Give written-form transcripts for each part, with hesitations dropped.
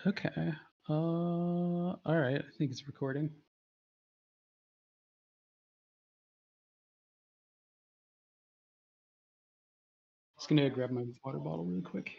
Okay. All right. I think it's recording. Just gonna grab my water bottle really quick.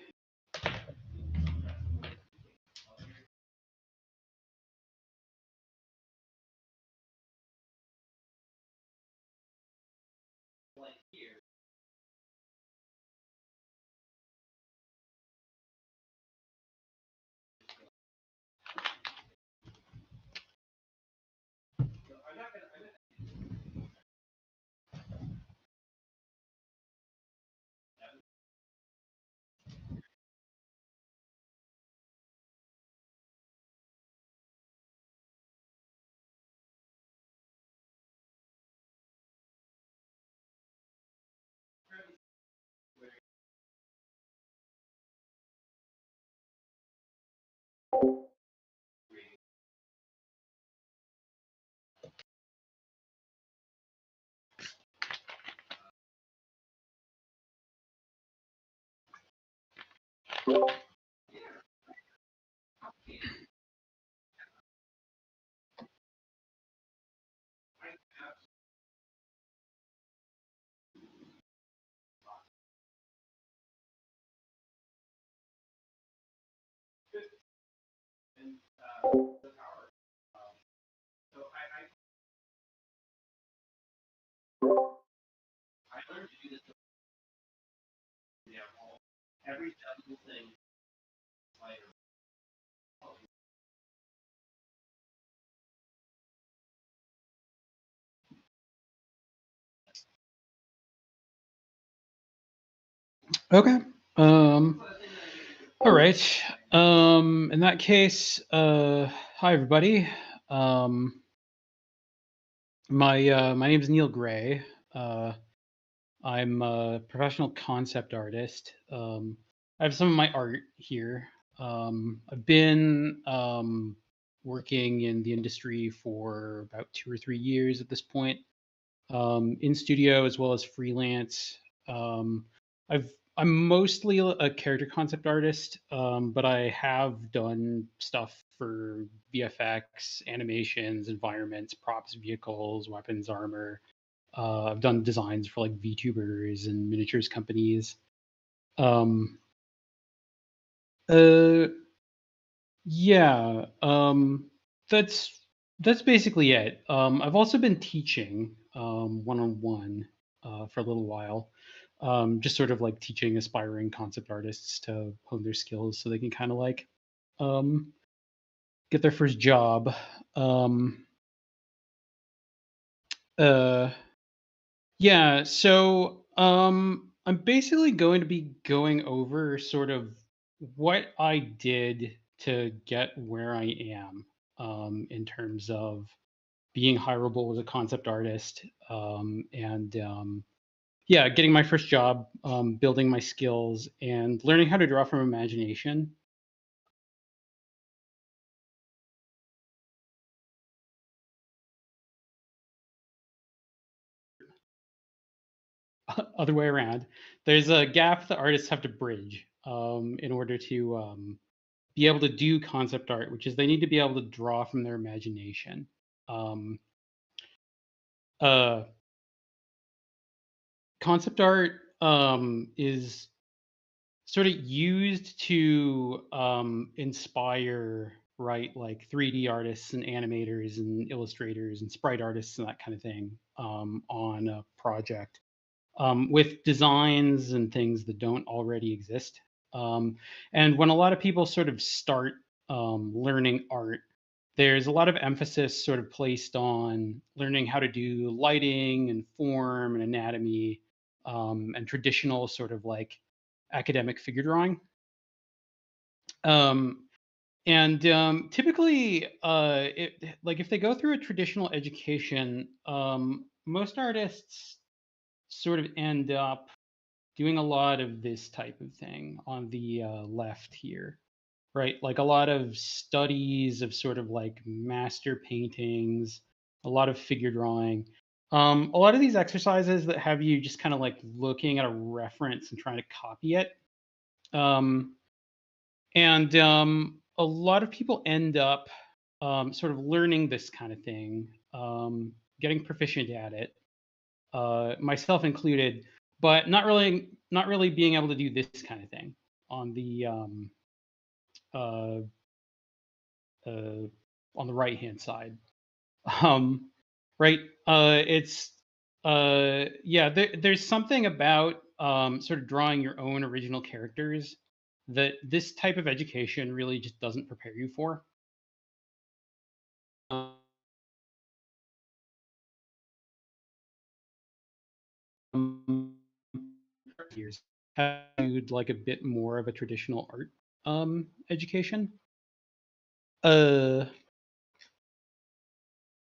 Okay. Um. All right. In that case, hi everybody. Um. My name is Neil Gray. Uh. I'm a professional concept artist. I have some of my art here. I've been working in the industry for about 2 or 3 years at this point, in studio as well as freelance. Um, I'm mostly a character concept artist, but I have done stuff for VFX, animations, environments, props, vehicles, weapons, armor. I've done designs for like VTubers and miniatures companies. Um, uh, yeah, that's basically it. I've also been teaching one on one for a little while, just sort of like teaching aspiring concept artists to hone their skills so they can kind of like um, get their first job. Um, uh, Yeah, so I'm basically going to be going over sort of what I did to get where I am, in terms of being hireable as a concept artist, and yeah, getting my first job, building my skills, and learning how to draw from imagination. Other way around. There's a gap that artists have to bridge, in order to be able to do concept art, which is they need to be able to draw from their imagination. Um, uh, Concept art is sort of used to inspire, right, like 3D artists and animators and illustrators and sprite artists and that kind of thing, on a project, with designs and things that don't already exist. And when a lot of people sort of start learning art, there's a lot of emphasis sort of placed on learning how to do lighting and form and anatomy, and traditional sort of like academic figure drawing. Um, and typically, like if they go through a traditional education, most artists sort of end up doing a lot of this type of thing on the left here, right? Like a lot of studies of sort of like master paintings, a lot of figure drawing. A lot of these exercises that have you just kind of like looking at a reference and trying to copy it. Um, and a lot of people end up sort of learning this kind of thing, getting proficient at it, myself included, but not really being able to do this kind of thing on the uh, uh, on the right hand side. Um, right? It's yeah. There's something about sort of drawing your own original characters that this type of education really just doesn't prepare you for. Um, Years had like a bit more of a traditional art education. Uh,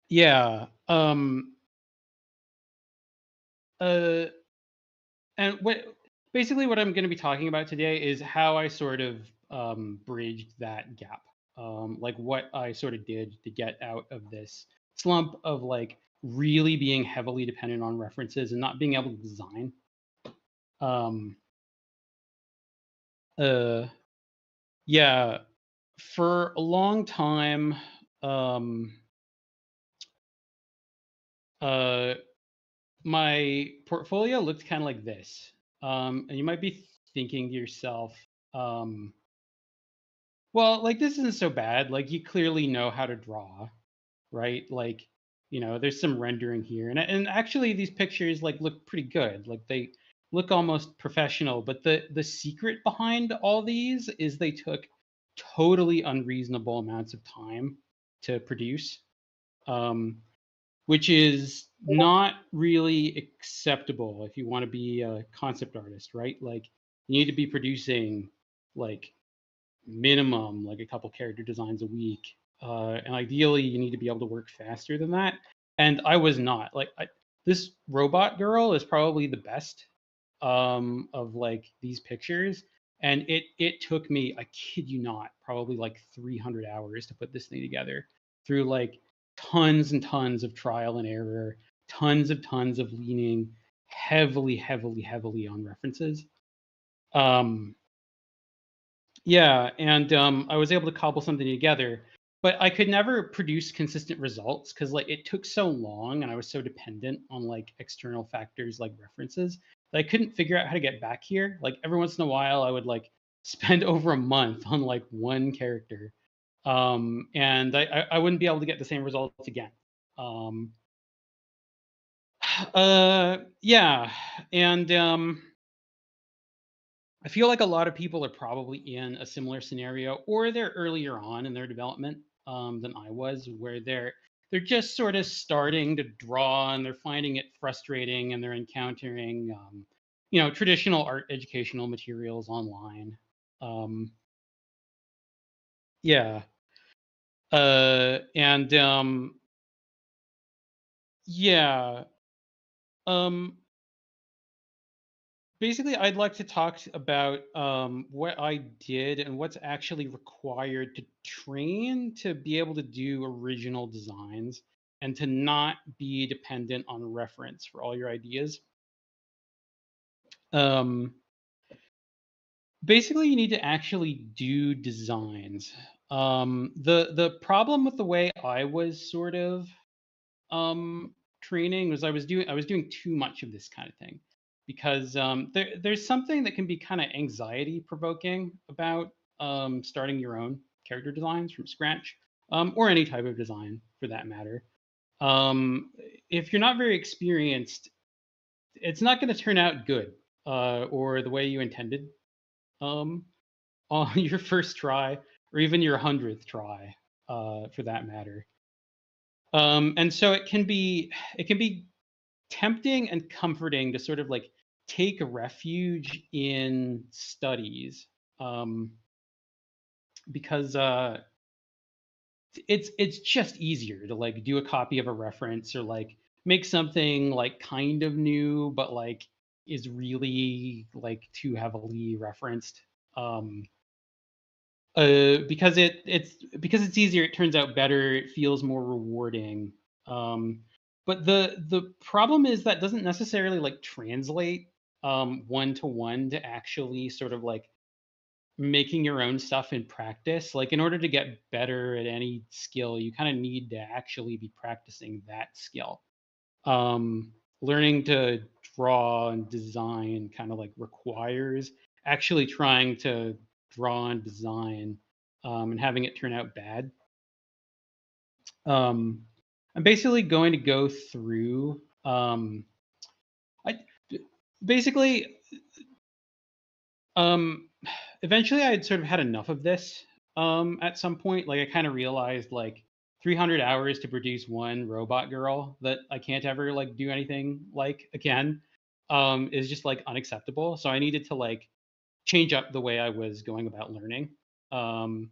yeah. Uh, and what I'm going to be talking about today is how I sort of bridged that gap. Like what I sort of did to get out of this slump of like really being heavily dependent on references and not being able to design. Um, uh, yeah, for a long time, um, uh, my portfolio looked kind of like this. And you might be thinking to yourself, um, well, like this isn't so bad. Like you clearly know how to draw, right? Like, there's some rendering here, and actually these pictures like look pretty good. Like they look almost professional. But the secret behind all these is they took totally unreasonable amounts of time to produce, um, which is not really acceptable if you want to be a concept artist, right? Like you need to be producing like minimum like a couple character designs a week, and ideally you need to be able to work faster than that. And I was not like this robot girl is probably the best of like these pictures, and it took me, I kid you not, probably like 300 hours to put this thing together through like tons and tons of trial and error, tons of leaning heavily on references. um yeah, and I was able to cobble something together, but I could never produce consistent results because like it took so long, and I was so dependent on like external factors like references that I couldn't figure out how to get back here. Like every once in a while, I would like spend over a month on like one character, and I wouldn't be able to get the same results again. Um, yeah, and I feel like a lot of people are probably in a similar scenario, or they're earlier on in their development than I was, where they're just sort of starting to draw and they're finding it frustrating, and they're encountering traditional art educational materials online. Um, yeah, and yeah. Um, Basically, I'd like to talk about what I did and what's actually required to train to be able to do original designs and to not be dependent on reference for all your ideas. Um, Basically, you need to actually do designs. The problem with the way I was sort of training was I was doing too much of this kind of thing, because there's something that can be kind of anxiety provoking about starting your own character designs from scratch, or any type of design for that matter. Um, if you're not very experienced, it's not going to turn out good, or the way you intended, um, on your first try, or even your 100th try, for that matter. And so it can be tempting and comforting to sort of like take refuge in studies, um, because it's just easier to like do a copy of a reference, or like make something like kind of new but like is really like too heavily referenced. um because it's easier, it turns out better, it feels more rewarding. um but the problem is that doesn't necessarily like translate one to one to actually sort of like making your own stuff in practice. Like in order to get better at any skill, you kind of need to actually be practicing that skill. Um, Learning to draw and design kind of like requires actually trying to draw and design, and having it turn out bad. Um, I'm basically going to go through. I basically Um, Eventually, I had sort of had enough of this. At some point, like I kind of realized like 300 hours to produce one robot girl that I can't ever like do anything like again, is just like unacceptable. So I needed to like change up the way I was going about learning. Um,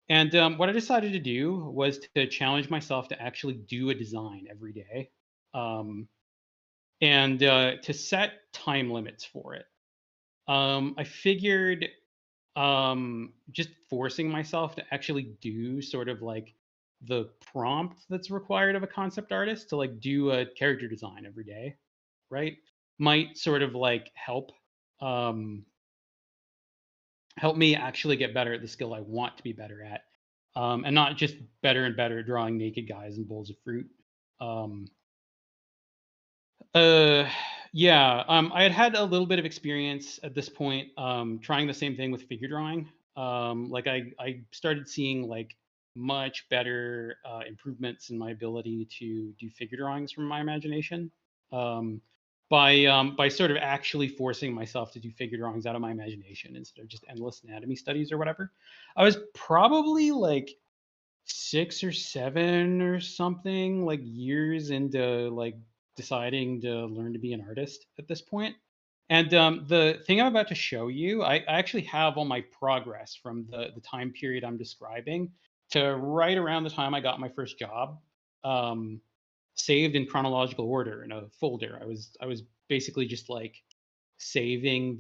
what I decided to do was to challenge myself to actually do a design every day, um, and to set time limits for it. I figured just forcing myself to actually do sort of like the prompt that's required of a concept artist to like do a character design every day, right? Might sort of like um help me actually get better at the skill I want to be better at. And not just better and better at drawing naked guys and bowls of fruit. Um Uh, yeah. I had had a little bit of experience at this point, trying the same thing with figure drawing. Like I started seeing like much better improvements in my ability to do figure drawings from my imagination. Um, by sort of actually forcing myself to do figure drawings out of my imagination instead of just endless anatomy studies or whatever. I was probably like 6 or 7 or something, like, years into, like, deciding to learn to be an artist at this point. And, the thing I'm about to show you, I actually have all my progress from the time period I'm describing to right around the time I got my first job, um, saved in chronological order in a folder. I was basically just, like, saving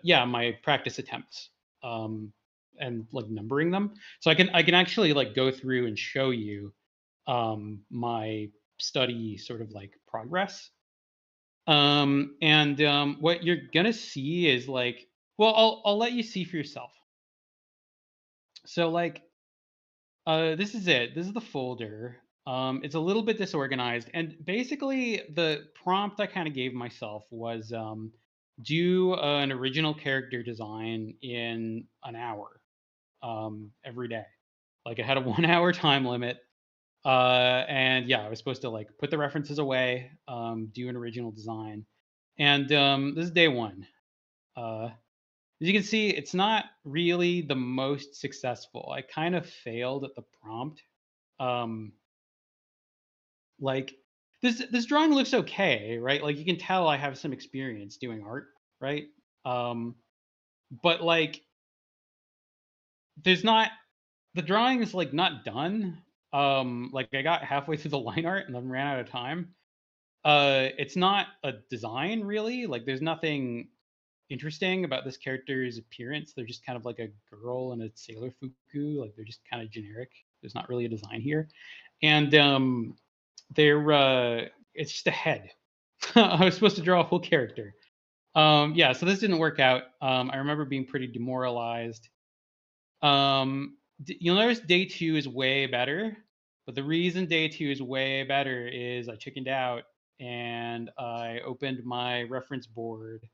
yeah, my practice attempts, um and like numbering them, so I can actually like go through and show you my study sort of like progress. And what you're gonna see is like, well, I'll let you see for yourself. So like, this is it. This is the folder. It's a little bit disorganized, and basically the prompt I kind of gave myself was, do an original character design in an hour, every day. Like I had a 1 hour time limit, and yeah, I was supposed to like put the references away, do an original design, and this is day one. As you can see, it's not really the most successful. I kind of failed at the prompt. Um, like this drawing looks okay, right? Like you can tell I have some experience doing art, right? Um, but like there's not the drawing is like not done. Like I got halfway through the line art and then ran out of time. It's not a design really. Like there's nothing interesting about this character's appearance. They're just kind of like a girl in a sailor fuku. Like they're just kind of generic. There's not really a design here. And they're it's just a head. I was supposed to draw a whole character. Yeah, so this didn't work out. I remember being pretty demoralized. You'll notice day two is way better, but the reason day two is way better is I chickened out and I opened my reference board,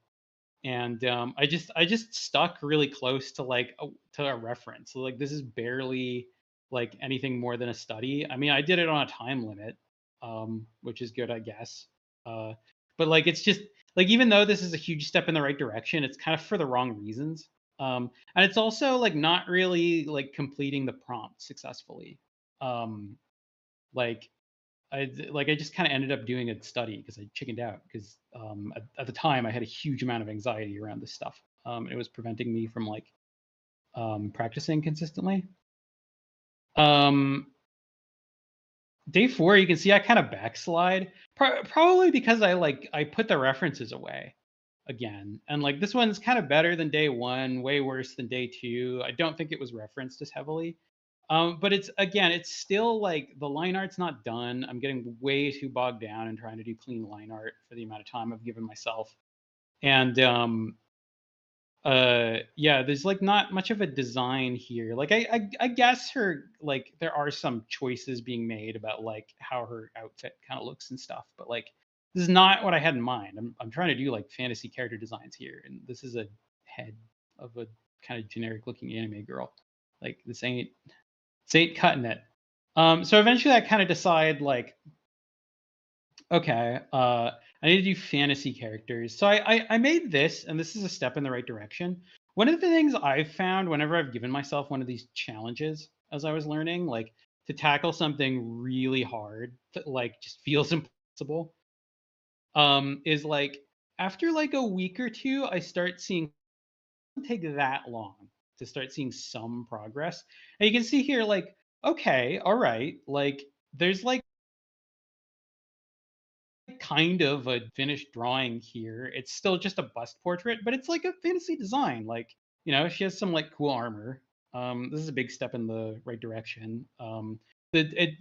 and I just stuck really close to like to a reference. So like this is barely like anything more than a study. I mean, I did it on a time limit, which is good, I guess. Uh, but like it's just like, even though this is a huge step in the right direction, it's kind of for the wrong reasons. And it's also like not really like completing the prompt successfully. Um, like I just kind of ended up doing a study because I chickened out because, at the time I had a huge amount of anxiety around this stuff. It was preventing me from like practicing consistently. Um, Day four, you can see I kind of backslide, probably because I put the references away again, and like this one's kind of better than day one, way worse than day two. I don't think it was referenced as heavily. But it's again, it's still like the line art's not done. I'm getting way too bogged down in trying to do clean line art for the amount of time I've given myself. And Yeah, there's like not much of a design here. Like I guess her like there are some choices being made about like how her outfit kind of looks and stuff, but like this is not what I had in mind. I'm trying to do like fantasy character designs here, and this is a head of a kind of generic looking anime girl. Like this ain't cutting it. So eventually I kind of decide like, okay, I need to do fantasy characters. So I made this, and this is a step in the right direction. One of the things I've found whenever I've given myself one of these challenges as I was learning, like to tackle something really hard that like just feels impossible, is like after like a week or two, I start seeing it doesn't take that long to start seeing some progress. And you can see here, like, okay, all right, like there's like kind of a finished drawing here. It's still just a bust portrait, but it's like a fantasy design. Like, she has some like cool armor. This is a big step in the right direction.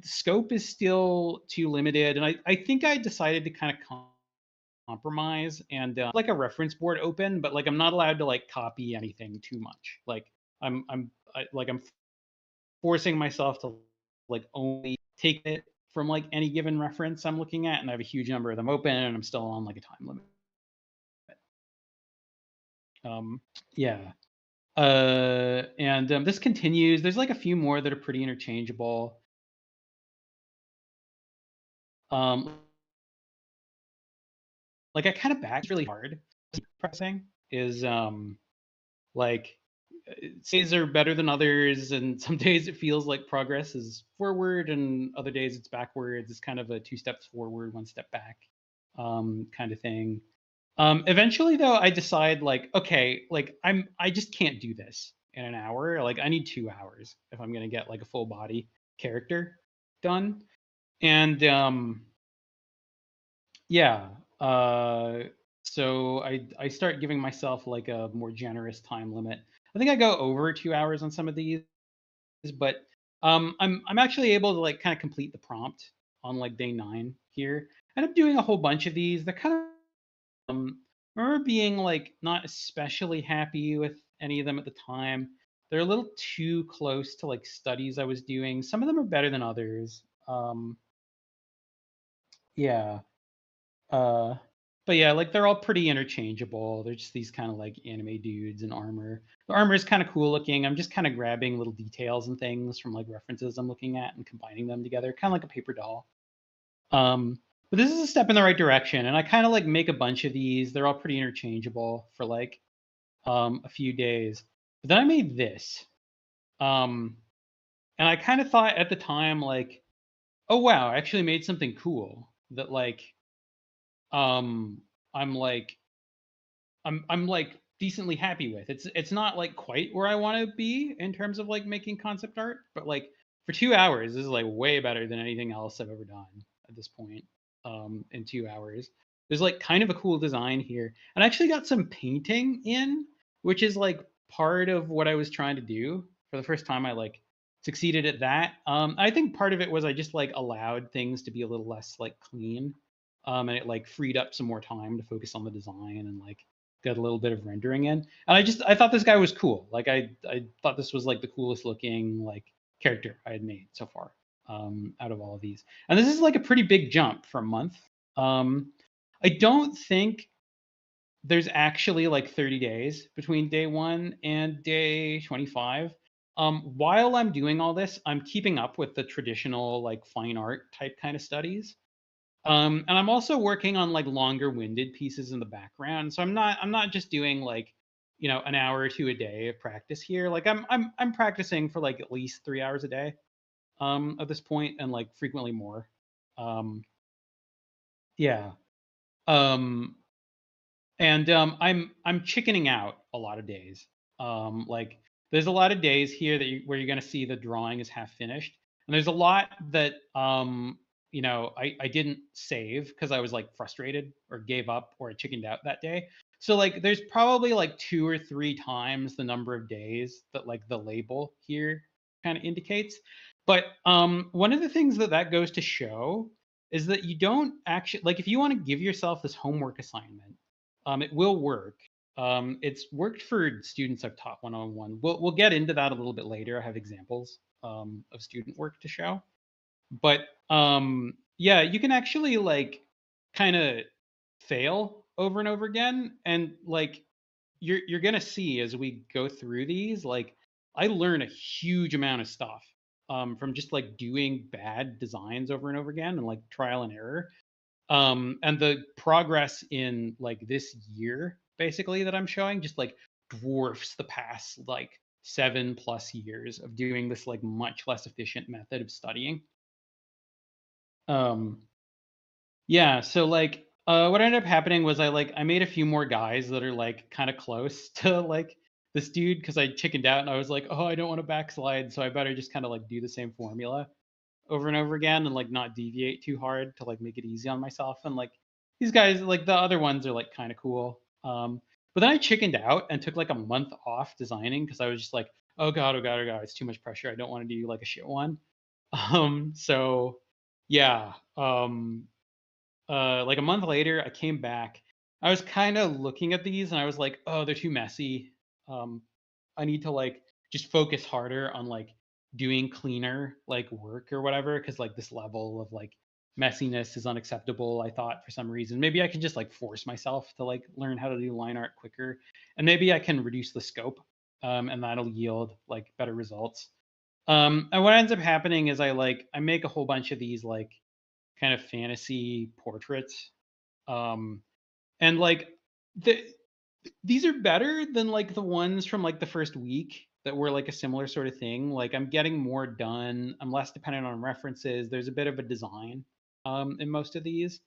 Scope is still too limited, and I think I decided to kind of compromise and like a reference board open, but like I'm not allowed to like copy anything too much. Like I'm forcing myself to like only take it from like any given reference I'm looking at, and I have a huge number of them open, and I'm still on like a time limit. Um, yeah. And This continues. There's like a few more that are pretty interchangeable. Um, like I kind of back really hard. Pressing is like days are better than others, and some days it feels like progress is forward, and other days it's backwards. It's kind of a two steps forward, one step back, kind of thing. Eventually, though, I decide like, okay, like I just can't do this in an hour. Like I need 2 hours if I'm gonna get like a full body character done. And yeah, uh, so I start giving myself like a more generous time limit. I think I go over 2 hours on some of these, but I'm actually able to like kind of complete the prompt on like day 9 here. And I'm doing a whole bunch of these. They're kind of remember being like not especially happy with any of them at the time. They're a little too close to like studies I was doing. Some of them are better than others. Yeah. Uh, but yeah, like they're all pretty interchangeable. They're just these kind of like anime dudes in armor. The armor is kind of cool looking. I'm just kind of grabbing little details and things from like references I'm looking at and combining them together, kind of like a paper doll. Um, but this is a step in the right direction, and I kind of like make a bunch of these. They're all pretty interchangeable for like a few days. But then I made this, um, and I kind of thought at the time like, oh wow, I actually made something cool that like um, I'm like I'm like decently happy with. It's not like quite where I want to be in terms of like making concept art, but like for 2 hours, this is like way better than anything else I've ever done at this point. In 2 hours, there's like kind of a cool design here, and I actually got some painting in, which is like part of what I was trying to do. For the first time, I like succeeded at that. I think part of it was I just like allowed things to be a little less like clean, and it like freed up some more time to focus on the design and like got a little bit of rendering in. And I thought this guy was cool. Like I thought this was like the coolest looking like character I had made so far, out of all of these. And this is like a pretty big jump for a month. Um, I don't think there's actually like 30 days between day 1 and day 25. While I'm doing all this, I'm keeping up with the traditional like fine art type kind of studies. And I'm also working on like longer winded pieces in the background. So I'm not just doing like, an hour or two a day of practice here. Like I'm practicing for like at least 3 hours a day, at this point, and like frequently more. Um, yeah. Um, and I'm chickening out a lot of days. Like there's a lot of days here where you're gonna see the drawing is half finished, and there's a lot that I didn't save because I was like frustrated or gave up or chickened out that day. So like there's probably like 2 or 3 times the number of days that like the label here kind of indicates. But one of the things that goes to show is that you don't actually like if you want to give yourself this homework assignment, it will work. It's worked for students I've taught one-on-one. We'll get into that a little bit later. I have examples of student work to show. But yeah, you can actually like kind of fail over and over again, and like you're gonna see as we go through these, like I learn a huge amount of stuff from just like doing bad designs over and over again and like trial and error. And the progress in like this year basically that I'm showing just like dwarfs the past like 7+ years of doing this like much less efficient method of studying. Um, yeah, so like what ended up happening was I made a few more guys that are like kind of close to like this dude because I chickened out and I was like, oh, I don't want to backslide, so I better just kind of like do the same formula over and over again and like not deviate too hard to like make it easy on myself. And like these guys, like the other ones are like kind of cool. But then I chickened out and took like a month off designing because I was just like, oh god, oh god, oh god, it's too much pressure. I don't want to do like a shit one. So yeah. Like a month later, I came back. I was kind of looking at these and I was like, oh, they're too messy. Um, I need to like just focus harder on like doing cleaner like work or whatever because like this level of like messiness is unacceptable. I thought for some reason maybe I could just like force myself to like learn how to do line art quicker, and maybe I can reduce the scope, and that'll yield like better results. And what ends up happening is I make a whole bunch of these like kind of fantasy portraits. Um, and like the these are better than like the ones from like the first week that were like a similar sort of thing. Like I'm getting more done. I'm less dependent on references. There's a bit of a design in most of these.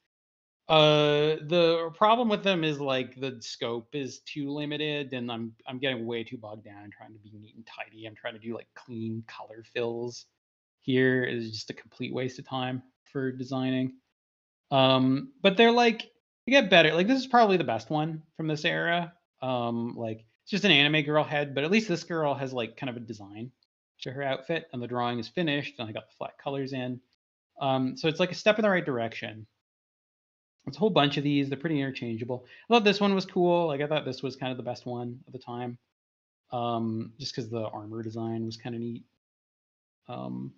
The problem with them is like the scope is too limited and I'm getting way too bogged down trying to be neat and tidy. I'm trying to do like clean color fills. Here is just a complete waste of time for designing. But they're like they get better. Like this is probably the best one from this era. Like it's just an anime girl head, but at least this girl has like kind of a design to her outfit, and the drawing is finished, and I got the flat colors in. So it's like a step in the right direction. It's a whole bunch of these. They're pretty interchangeable. I thought this one was cool. Like I thought this was kind of the best one at the time. Just because the armor design was kind of neat. Um,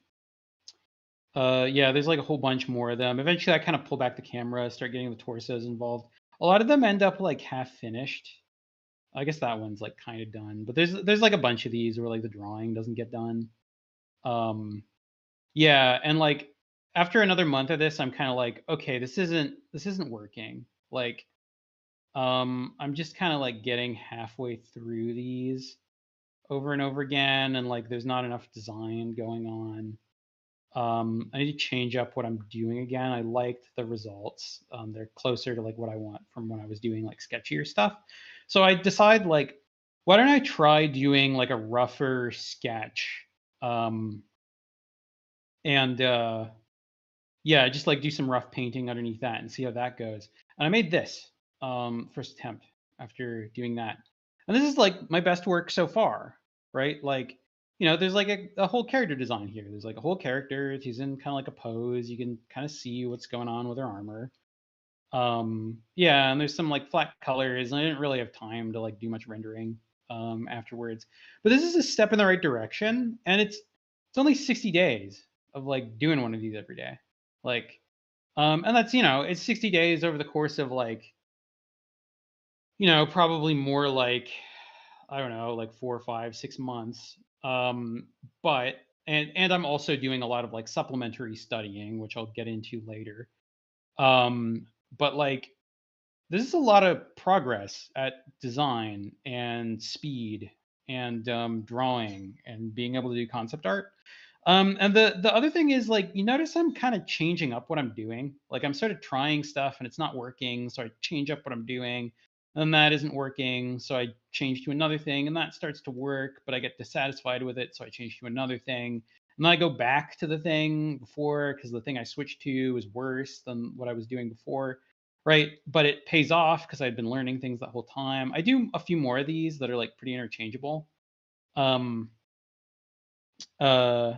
yeah, there's like a whole bunch more of them. Eventually, I kind of pull back the camera, start getting the torsos involved. A lot of them end up like half finished. I guess that one's like kind of done, but there's like a bunch of these where like the drawing doesn't get done. Um, yeah, and like after another month of this, I'm kind of like, okay, this isn't working. Like, I'm just kind of like getting halfway through these over and over again, and like there's not enough design going on. I need to change up what I'm doing again. I liked the results. They're closer to like what I want from when I was doing like sketchier stuff. So I decide like, why don't I try doing like a rougher sketch? Um, and yeah, just like do some rough painting underneath that and see how that goes. And I made this first attempt after doing that. And this is like my best work so far, right? Like, there's like a whole character design here. There's like a whole character. She's in kind of like a pose. You can kind of see what's going on with her armor. Yeah, and there's some like flat colors. And I didn't really have time to like do much rendering afterwards. But this is a step in the right direction, and it's only 60 days of like doing one of these every day. Like, and that's it's 60 days over the course of like probably more like I don't know, like 4 or 5, 6 months. But and I'm also doing a lot of like supplementary studying, which I'll get into later. But like this is a lot of progress at design and speed and drawing and being able to do concept art. And the other thing is like you notice I'm kind of changing up what I'm doing. Like I'm sort of trying stuff and it's not working, so I change up what I'm doing. And that isn't working, so I change to another thing, and that starts to work, but I get dissatisfied with it, so I change to another thing. And then I go back to the thing before because the thing I switched to is worse than what I was doing before, right? But it pays off because I've been learning things that whole time. I do a few more of these that are like pretty interchangeable. Um, uh,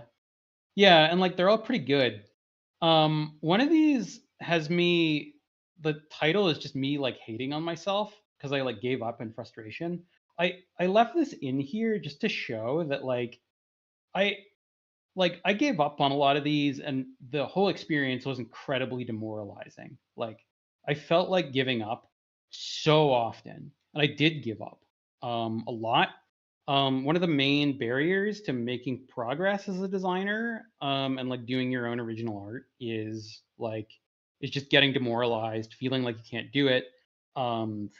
yeah, and like they're all pretty good. One of these has me. The title is just me like hating on myself. because I like gave up in frustration. I left this in here just to show that I I gave up on a lot of these, and the whole experience was incredibly demoralizing. Like I felt like giving up so often, and I did give up a lot. One of the main barriers to making progress as a designer, and like doing your own original art is just getting demoralized, feeling like you can't do it,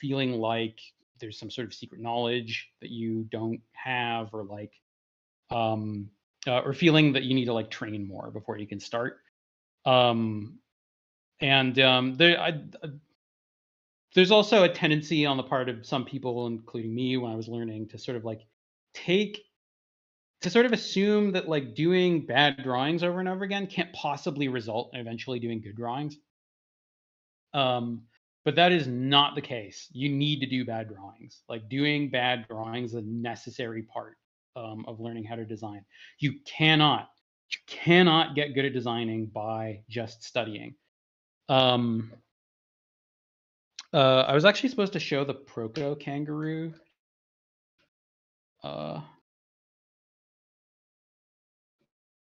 feeling like there's some sort of secret knowledge that you don't have, um, or feeling that you need to like train more before you can start. Um, and there's also a tendency on the part of some people, including me, when I was learning, to sort of like take to sort of assume that like doing bad drawings over and over again can't possibly result in eventually doing good drawings. Um, but that is not the case. You need to do bad drawings. Like doing bad drawings is a necessary part of learning how to design. You cannot, you cannot get good at designing by just studying. Um, I was actually supposed to show the Proco kangaroo. Uh,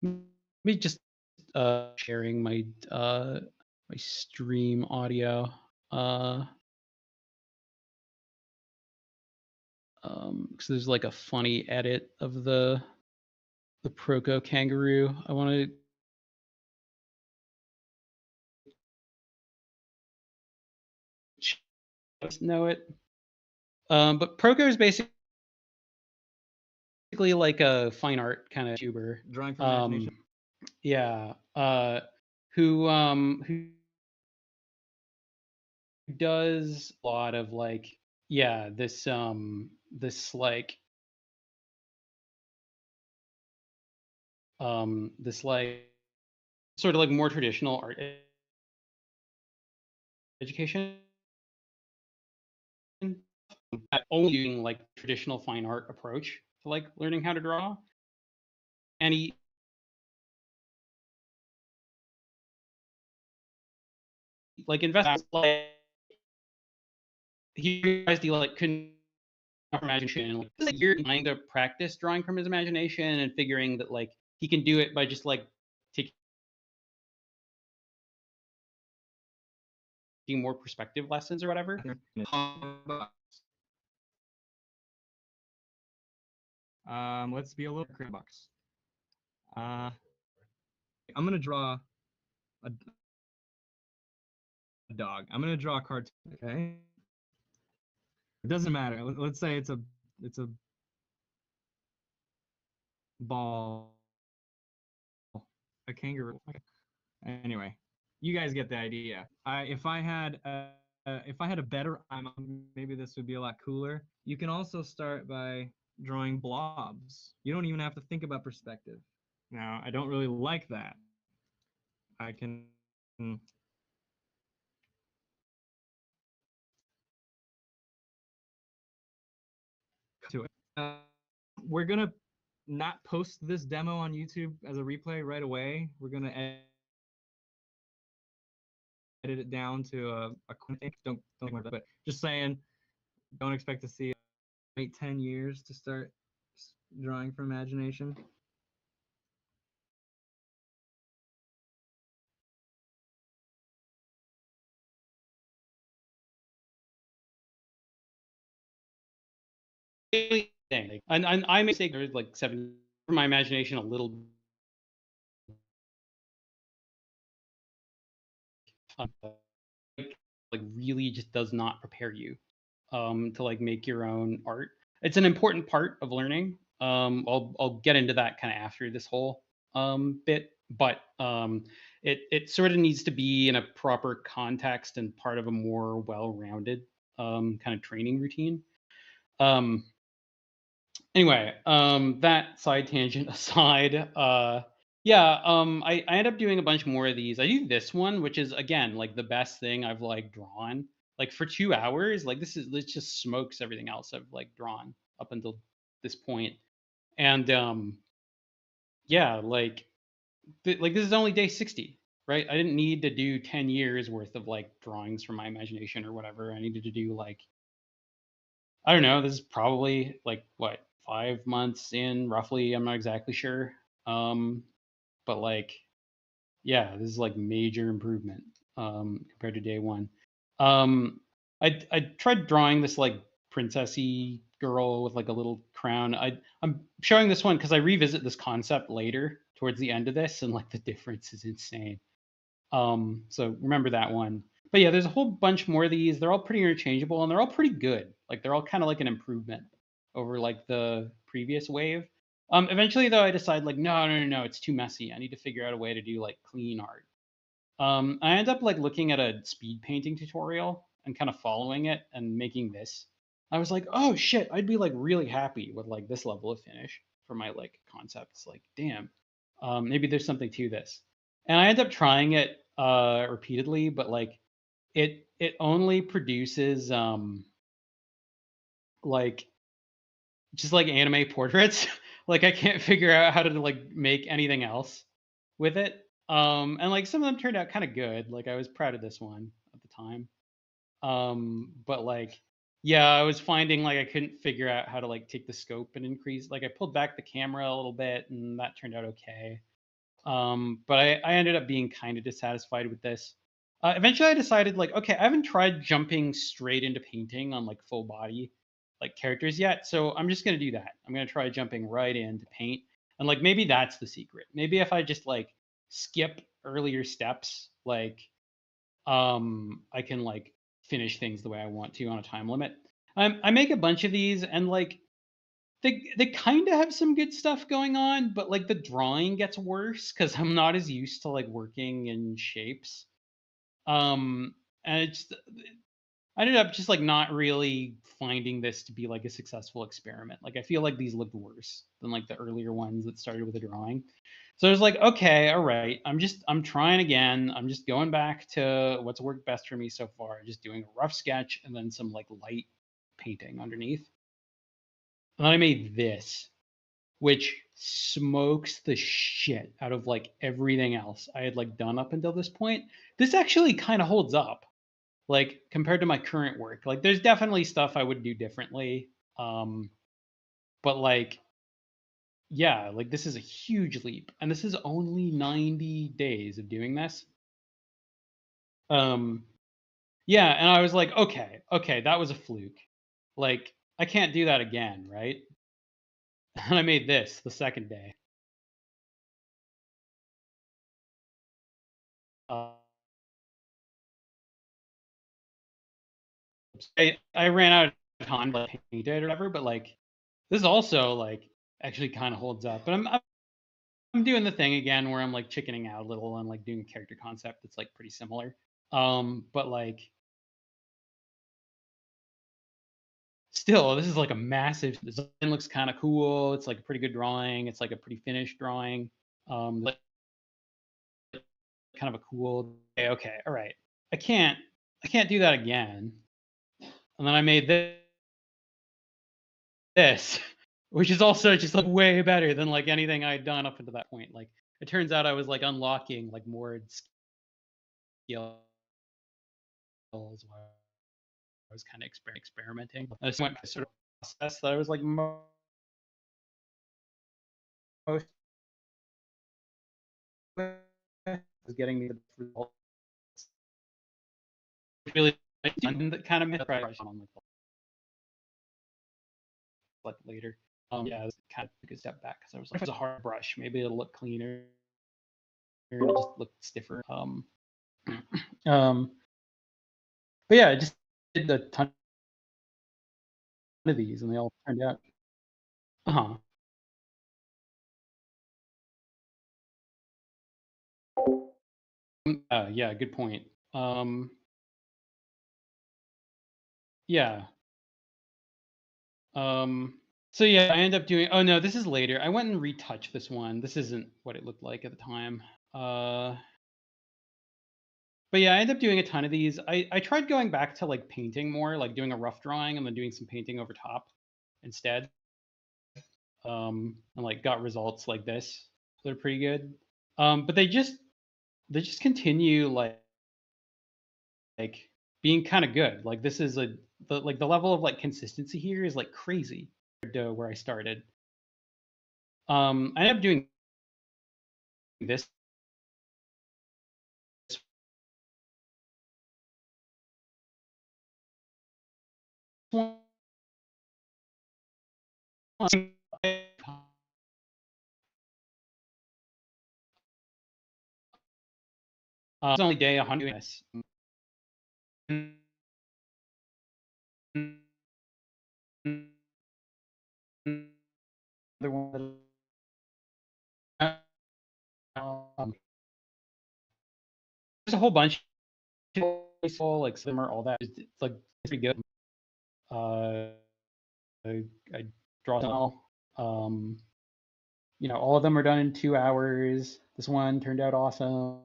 me just sharing my stream audio. Uh, because there's like a funny edit of the Proco kangaroo. I want to know it. But Proco is basically like a fine art kind of YouTuber. Drawing from imagination. Yeah. Who does a lot of like yeah this like this like sort of like more traditional art education, only using like traditional fine art approach to like learning how to draw. And he like invests like he realized he like couldn't imagination. Like this is a year trying to practice drawing from his imagination and figuring that like he can do it by just like taking more perspective lessons or whatever. Let's be a little creative box. I'm gonna draw a dog. I'm gonna draw a cartoon. Okay. It doesn't matter. Let's say it's a ball, a kangaroo. Okay. Anyway, you guys get the idea. If I had a better, maybe this would be a lot cooler. You can also start by drawing blobs. You don't even have to think about perspective. Now, I don't really like that. I can to it. We're gonna not post this demo on YouTube as a replay right away. We're gonna edit it down to a quick. Don't worry about it. But just saying, don't expect to see wait 10 years to start drawing from imagination. And I may say there's like 7 from my imagination a little like really just does not prepare you to like make your own art. It's an important part of learning. I'll get into that kind of after this whole bit, but it sort of needs to be in a proper context and part of a more well-rounded kind of training routine. Anyway, that side tangent aside, yeah, I end up doing a bunch more of these. I do this one, which is again like the best thing I've like drawn. Like for 2 hours, like this just smokes everything else I've like drawn up until this point. And yeah, like this is only day 60, right? I didn't need to do 10 years worth of like drawings from my imagination or whatever. I needed to do like I don't know. This is probably like what, 5 months in, roughly. I'm not exactly sure. Um, but like, yeah, this is like major improvement compared to day one. Um, I tried drawing this like princessy girl with like a little crown. I'm showing this one because I revisit this concept later towards the end of this, and like the difference is insane. So remember that one. But yeah, there's a whole bunch more of these. They're all pretty interchangeable and they're all pretty good. Like they're all kind of like an improvement over like the previous wave. Eventually though, I decide like no, it's too messy. I need to figure out a way to do like clean art. I end up like looking at a speed painting tutorial and kind of following it and making this. I was like, oh shit, I'd be like really happy with like this level of finish for my like concepts. Like, damn, maybe there's something to this. And I end up trying it repeatedly, but like it only produces like just like anime portraits. Like I can't figure out how to like make anything else with it. And like some of them turned out kind of good. Like I was proud of this one at the time. But like yeah, I was finding like I couldn't figure out how to like take the scope and increase. Like I pulled back the camera a little bit and that turned out okay. But I ended up being kind of dissatisfied with this. Eventually, I decided like, okay, I haven't tried jumping straight into painting on like full body like characters yet, so I'm just gonna do that. I'm gonna try jumping right into paint, and like maybe that's the secret. Maybe if I just like skip earlier steps, like I can like finish things the way I want to on a time limit. I make a bunch of these, and like they kind of have some good stuff going on, but like the drawing gets worse because I'm not as used to like working in shapes. And it's I ended up just like not really finding this to be like a successful experiment. Like I feel like these looked worse than like the earlier ones that started with a drawing. So I was like, okay, all right, I'm trying again. I'm just going back to what's worked best for me so far, just doing a rough sketch and then some like light painting underneath. And then I made this, which smokes the shit out of like everything else I had like done up until this point. This actually kind of holds up, like compared to my current work. Like there's definitely stuff I would do differently. Um, but like, yeah, like this is a huge leap. And this is only 90 days of doing this. Um, yeah, and I was like, okay, that was a fluke. Like, I can't do that again, right? And I made this the second day. Uh, I ran out of time to like, paint it or whatever, but like this also like actually kind of holds up. But I'm doing the thing again where I'm like chickening out a little and like doing a character concept that's like pretty similar. But like still, this is like a massive design. Looks kind of cool. It's like a pretty good drawing. It's like a pretty finished drawing. Like kind of a cool. Okay, all right. I can't I can't do that again. And then I made this, which is also just like way better than like anything I'd done up until that point. Like it turns out I was like unlocking like more skills while I was kind of experimenting. I just went sort of process that I was like most was getting me the results. Really that kind of made on like later. Yeah, I was kind of took a step back because I was like, it was a hard brush. Maybe it'll look cleaner. And it just looked stiffer. Um, but yeah, I just did a ton of these, and they all turned out. Uh huh. Yeah, good point. Yeah. Um, so yeah, I end up doing. Oh no, this is later. I went and retouched this one. This isn't what it looked like at the time. But yeah, I ended up doing a ton of these. I tried going back to like painting more, like doing a rough drawing and then doing some painting over top instead. And like got results like this. They're pretty good. But they just continue like being kind of good. Like this is a the level of like consistency here is like crazy compared to where I started. I ended up doing this one. It's only day 100. This. Another one. There's a whole bunch of like swimmer, all that. It's like it's pretty good. I draw them all. All of them are done in 2 hours. This one turned out awesome.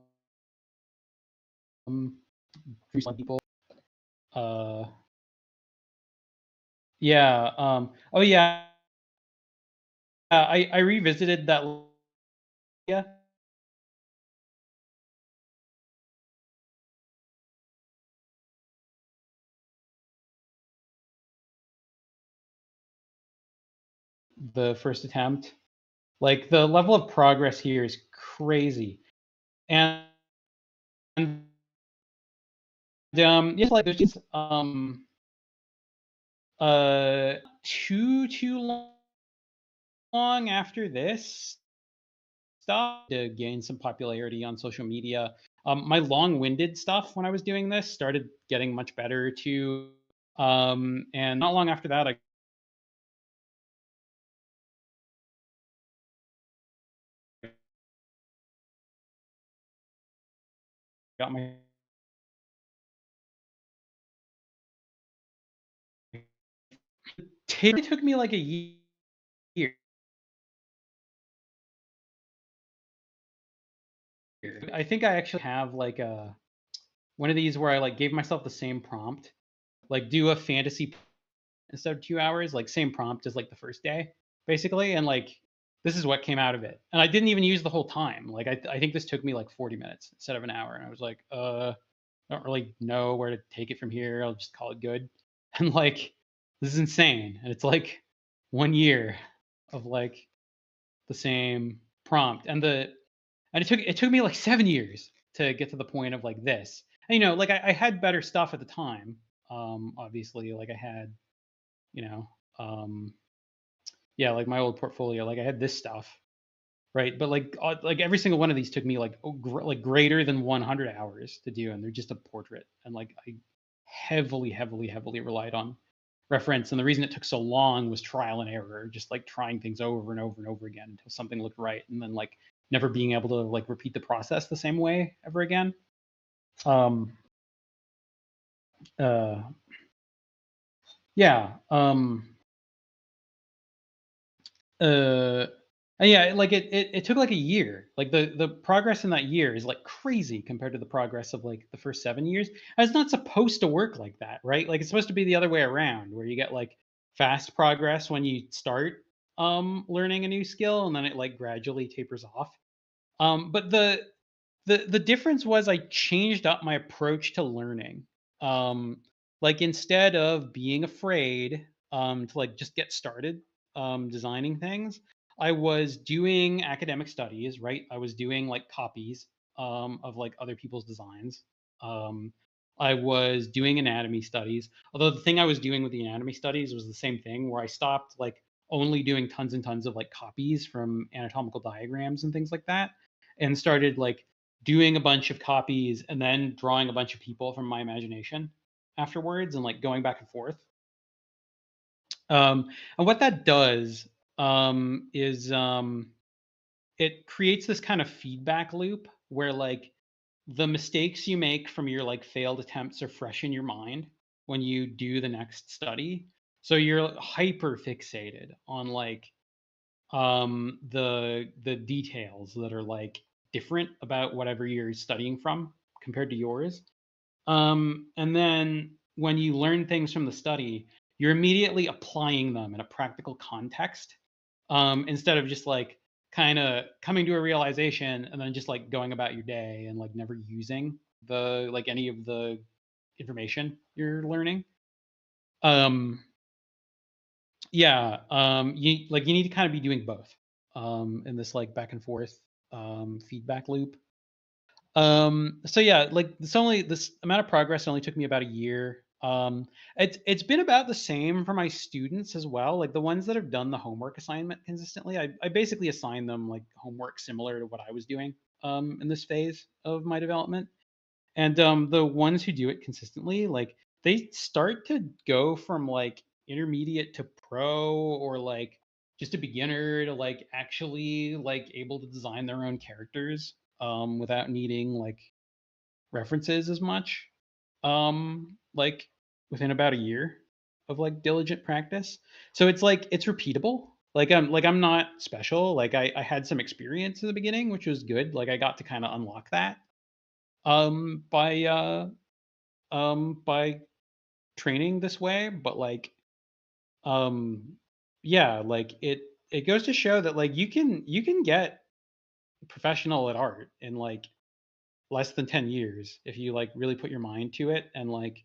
For some people. Yeah. Oh yeah. I revisited that. Yeah. The first attempt. Like the level of progress here is crazy, and it's like there's just too long after this stuff to gain some popularity on social media. My long-winded stuff when I was doing this started getting much better too, and not long after that, I got my it took me like a year. I think I actually have like one of these where I like gave myself the same prompt, like do a fantasy instead of 2 hours, like same prompt as like the first day, basically, and like this is what came out of it. And I didn't even use the whole time. Like I think this took me like 40 minutes instead of an hour, and I was like, I don't really know where to take it from here. I'll just call it good. And like this is insane, and it's like 1 year of like the same prompt, and it took me like 7 years to get to the point of like this. And, like I had better stuff at the time. Obviously, like I had, you know, yeah, like my old portfolio, like I had this stuff, right? But like every single one of these took me like like greater than 100 hours to do, and they're just a portrait, and like I heavily, heavily, heavily relied on reference. And the reason it took so long was trial and error, just like trying things over and over and over again until something looked right, and then like never being able to like repeat the process the same way ever again. Um, uh, yeah. Uh, and yeah, like it took like a year. Like the progress in that year is like crazy compared to the progress of like the first 7 years. And it's not supposed to work like that, right? Like it's supposed to be the other way around, where you get like fast progress when you start learning a new skill, and then it like gradually tapers off. But the difference was I changed up my approach to learning. Like instead of being afraid to like just get started designing things, I was doing academic studies, right? I was doing like copies of like other people's designs. Um, I was doing anatomy studies. Although the thing I was doing with the anatomy studies was the same thing, where I stopped like only doing tons and tons of like copies from anatomical diagrams and things like that, and started like doing a bunch of copies and then drawing a bunch of people from my imagination afterwards, and like going back and forth. And what that does is it creates this kind of feedback loop where like the mistakes you make from your like failed attempts are fresh in your mind when you do the next study. So you're hyper fixated on like the details that are like different about whatever you're studying from compared to yours. And then when you learn things from the study, you're immediately applying them in a practical context, instead of just like kind of coming to a realization and then just like going about your day and like never using the like any of the information you're learning. Um, yeah, you need to kind of be doing both, in this like back and forth feedback loop. So yeah, like this amount of progress only took me about a year. It's been about the same for my students as well. Like the ones that have done the homework assignment consistently, I basically assign them like homework similar to what I was doing in this phase of my development. And the ones who do it consistently, like they start to go from like intermediate to pro, or like just a beginner to like actually like able to design their own characters without needing like references as much. Like within about a year of like diligent practice. So it's like it's repeatable. I'm not special. Like I had some experience in the beginning, which was good. Like I got to kind of unlock that um by uh by training this way, but like um yeah, like it goes to show that like you can get professional at art in like less than 10 years if you like really put your mind to it and like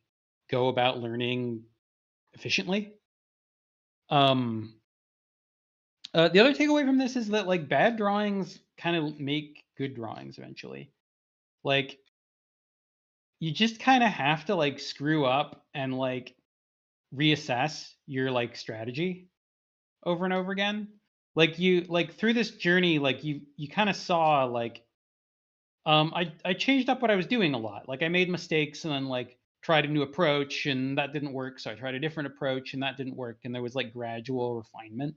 go about learning efficiently. um the other takeaway from this is that like bad drawings kind of make good drawings eventually. Like you just kind of have to like screw up and like reassess your like strategy over and over again. Like you like through this journey, like you kind of saw like I changed up what I was doing a lot. Like I made mistakes and then like tried a new approach and that didn't work, so I tried a different approach and that didn't work, and there was like gradual refinement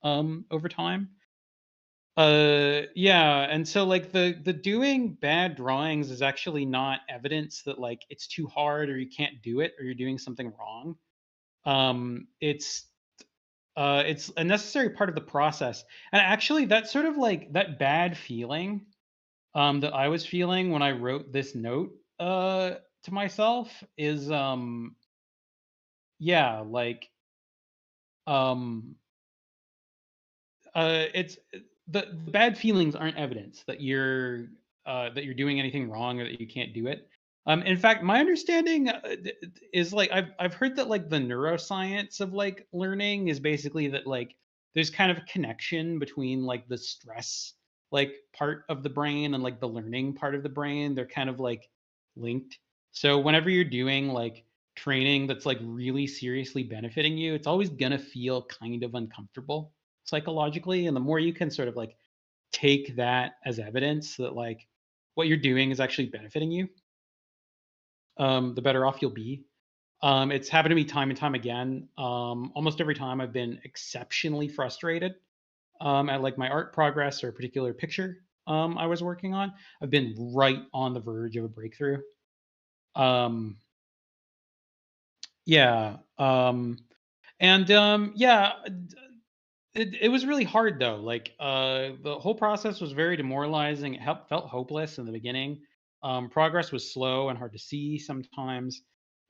over time. Yeah, and so like the doing bad drawings is actually not evidence that like it's too hard or you can't do it or you're doing something wrong. It's a necessary part of the process. And actually, that sort of like that bad feeling that I was feeling when I wrote this note to myself is yeah, like um it's the bad feelings aren't evidence that you're doing anything wrong or that you can't do it. In fact, my understanding is like I've heard that like the neuroscience of like learning is basically that like there's kind of a connection between like the stress like part of the brain and like the learning part of the brain. They're kind of like linked. So whenever you're doing like training that's like really seriously benefiting you, it's always gonna feel kind of uncomfortable psychologically. And the more you can sort of like take that as evidence that like what you're doing is actually benefiting you, the better off you'll be. It's happened to me time and time again. Almost every time I've been exceptionally frustrated at like my art progress or a particular picture I was working on. I've been right on the verge of a breakthrough. Um, yeah. And yeah, it was really hard though. Like the whole process was very demoralizing. Felt hopeless in the beginning. Progress was slow and hard to see sometimes.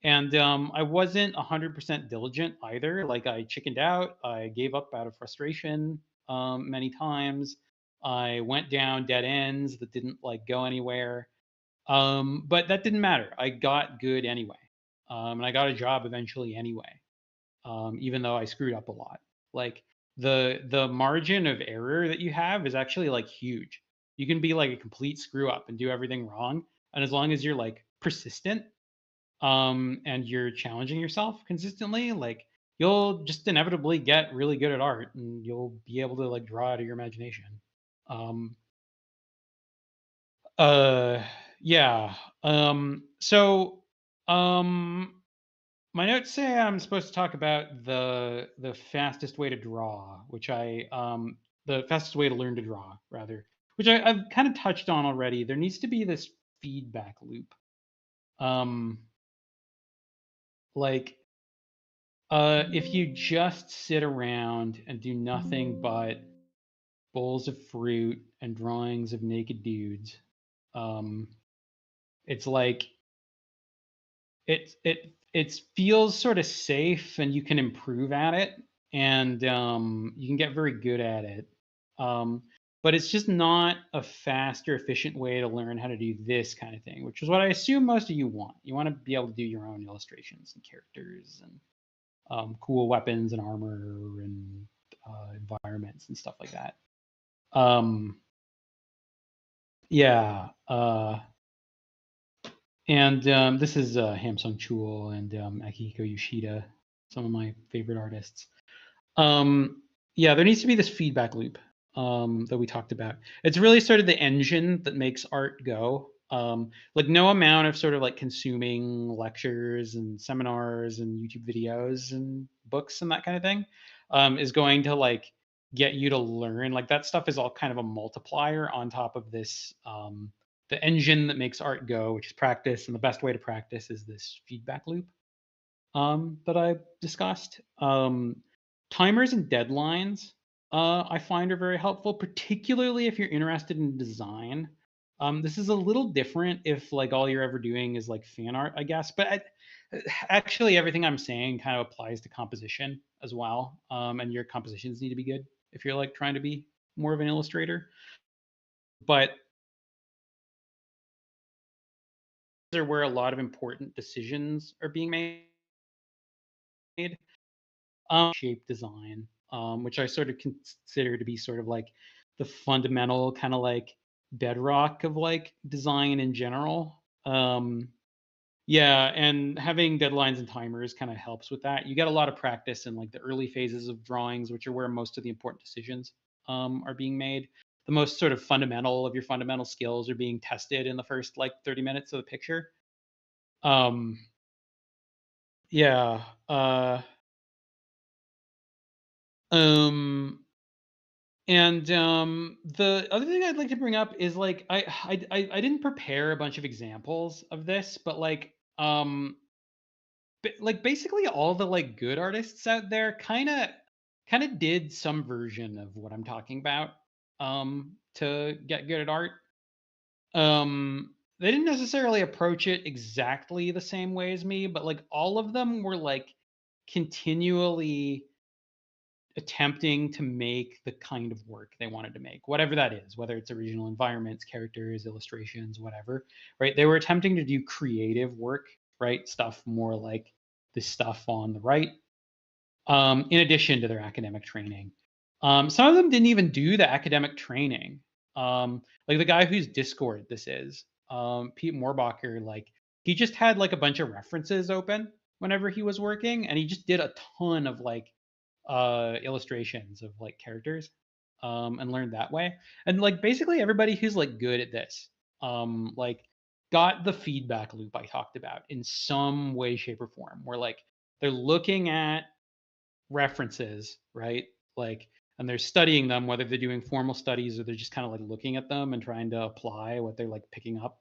And I wasn't 100% diligent either. Like I chickened out. I gave up out of frustration many times. I went down dead ends that didn't like go anywhere. But that didn't matter. I got good anyway. And I got a job eventually anyway, even though I screwed up a lot. Like the margin of error that you have is actually like huge. You can be like a complete screw up and do everything wrong, and as long as you're like persistent and you're challenging yourself consistently, like you'll just inevitably get really good at art and you'll be able to like draw out of your imagination. Um uh yeah. So um My notes say I'm supposed to talk about the fastest way to draw, which the fastest way to learn to draw, rather, which I've kind of touched on already. There needs to be this feedback loop. Um, like if you just sit around and do nothing but bowls of fruit and drawings of naked dudes, um, it's like it feels sort of safe and you can improve at it, and you can get very good at it, um, but it's just not a fast or efficient way to learn how to do this kind of thing, which is what I assume most of you want. You want to be able to do your own illustrations and characters and cool weapons and armor and environments and stuff like that. Um, yeah. And this is Hamsung Chul and Akihiko Yoshida, some of my favorite artists. Yeah, there needs to be this feedback loop that we talked about. It's really sort of the engine that makes art go. Like no amount of sort of like consuming lectures and seminars and YouTube videos and books and that kind of thing is going to like get you to learn. Like that stuff is all kind of a multiplier on top of this the engine that makes art go, which is practice. And the best way to practice is this feedback loop that I discussed. Timers and deadlines I find are very helpful, particularly if you're interested in design. This is a little different if like all you're ever doing is like fan art, I guess. But actually, everything I'm saying kind of applies to composition as well. And your compositions need to be good if you're like trying to be more of an illustrator. But are where a lot of important decisions are being made. Shape design, which I sort of consider to be sort of like the fundamental kind of like bedrock of like design in general. Yeah, and having deadlines and timers kind of helps with that. You get a lot of practice in like the early phases of drawings, which are where most of the important decisions are being made. The most sort of fundamental of your fundamental skills are being tested in the first like 30 minutes of the picture. Um, yeah. Um, And the other thing I'd like to bring up is like I didn't prepare a bunch of examples of this, but like like basically all the like good artists out there kind of did some version of what I'm talking about to get good at art. They didn't necessarily approach it exactly the same way as me, but like all of them were like continually attempting to make the kind of work they wanted to make, whatever that is, whether it's original environments, characters, illustrations, whatever, right? They were attempting to do creative work, right? Stuff more like the stuff on the right, in addition to their academic training. Some of them didn't even do the academic training. Like the guy whose Discord this is, Pete Moorbacher, like he just had like a bunch of references open whenever he was working, and he just did a ton of like illustrations of like characters and learned that way. And like basically everybody who's like good at this like got the feedback loop I talked about in some way, shape, or form, where like they're looking at references, right? Like, and they're studying them, whether they're doing formal studies or they're just kind of like looking at them and trying to apply what they're like picking up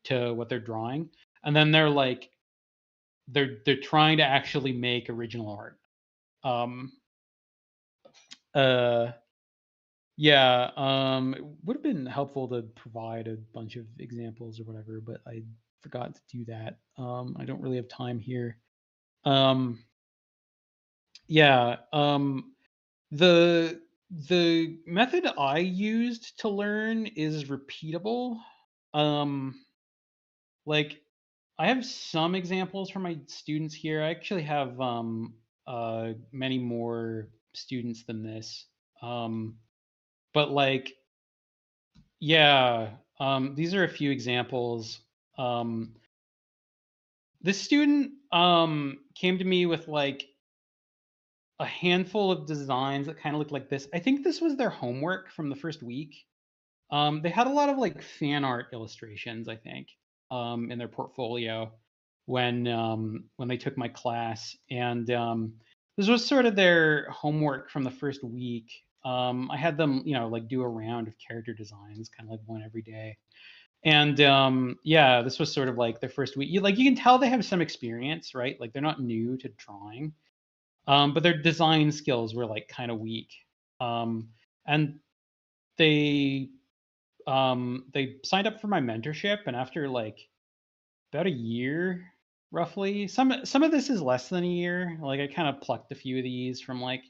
to what they're drawing. And then they're like they're trying to actually make original art. Um uh Yeah, it would have been helpful to provide a bunch of examples or whatever, but I forgot to do that. I don't really have time here. Um, yeah, the method I used to learn is repeatable. Um, like I have some examples from my students here. I actually have many more students than this. But like yeah, these are a few examples. Um, this student came to me with like a handful of designs that kind of looked like this. I think this was their homework from the first week. They had a lot of like fan art illustrations, I think, in their portfolio when they took my class, and this was sort of their homework from the first week. I had them, like do a round of character designs, kind of like one every day. And yeah, this was sort of like their first week. You can tell they have some experience, right? Like they're not new to drawing, but their design skills were like kind of weak. And they they signed up for my mentorship, and after like about a year, roughly, some of this is less than a year. Like I kind of plucked a few of these from like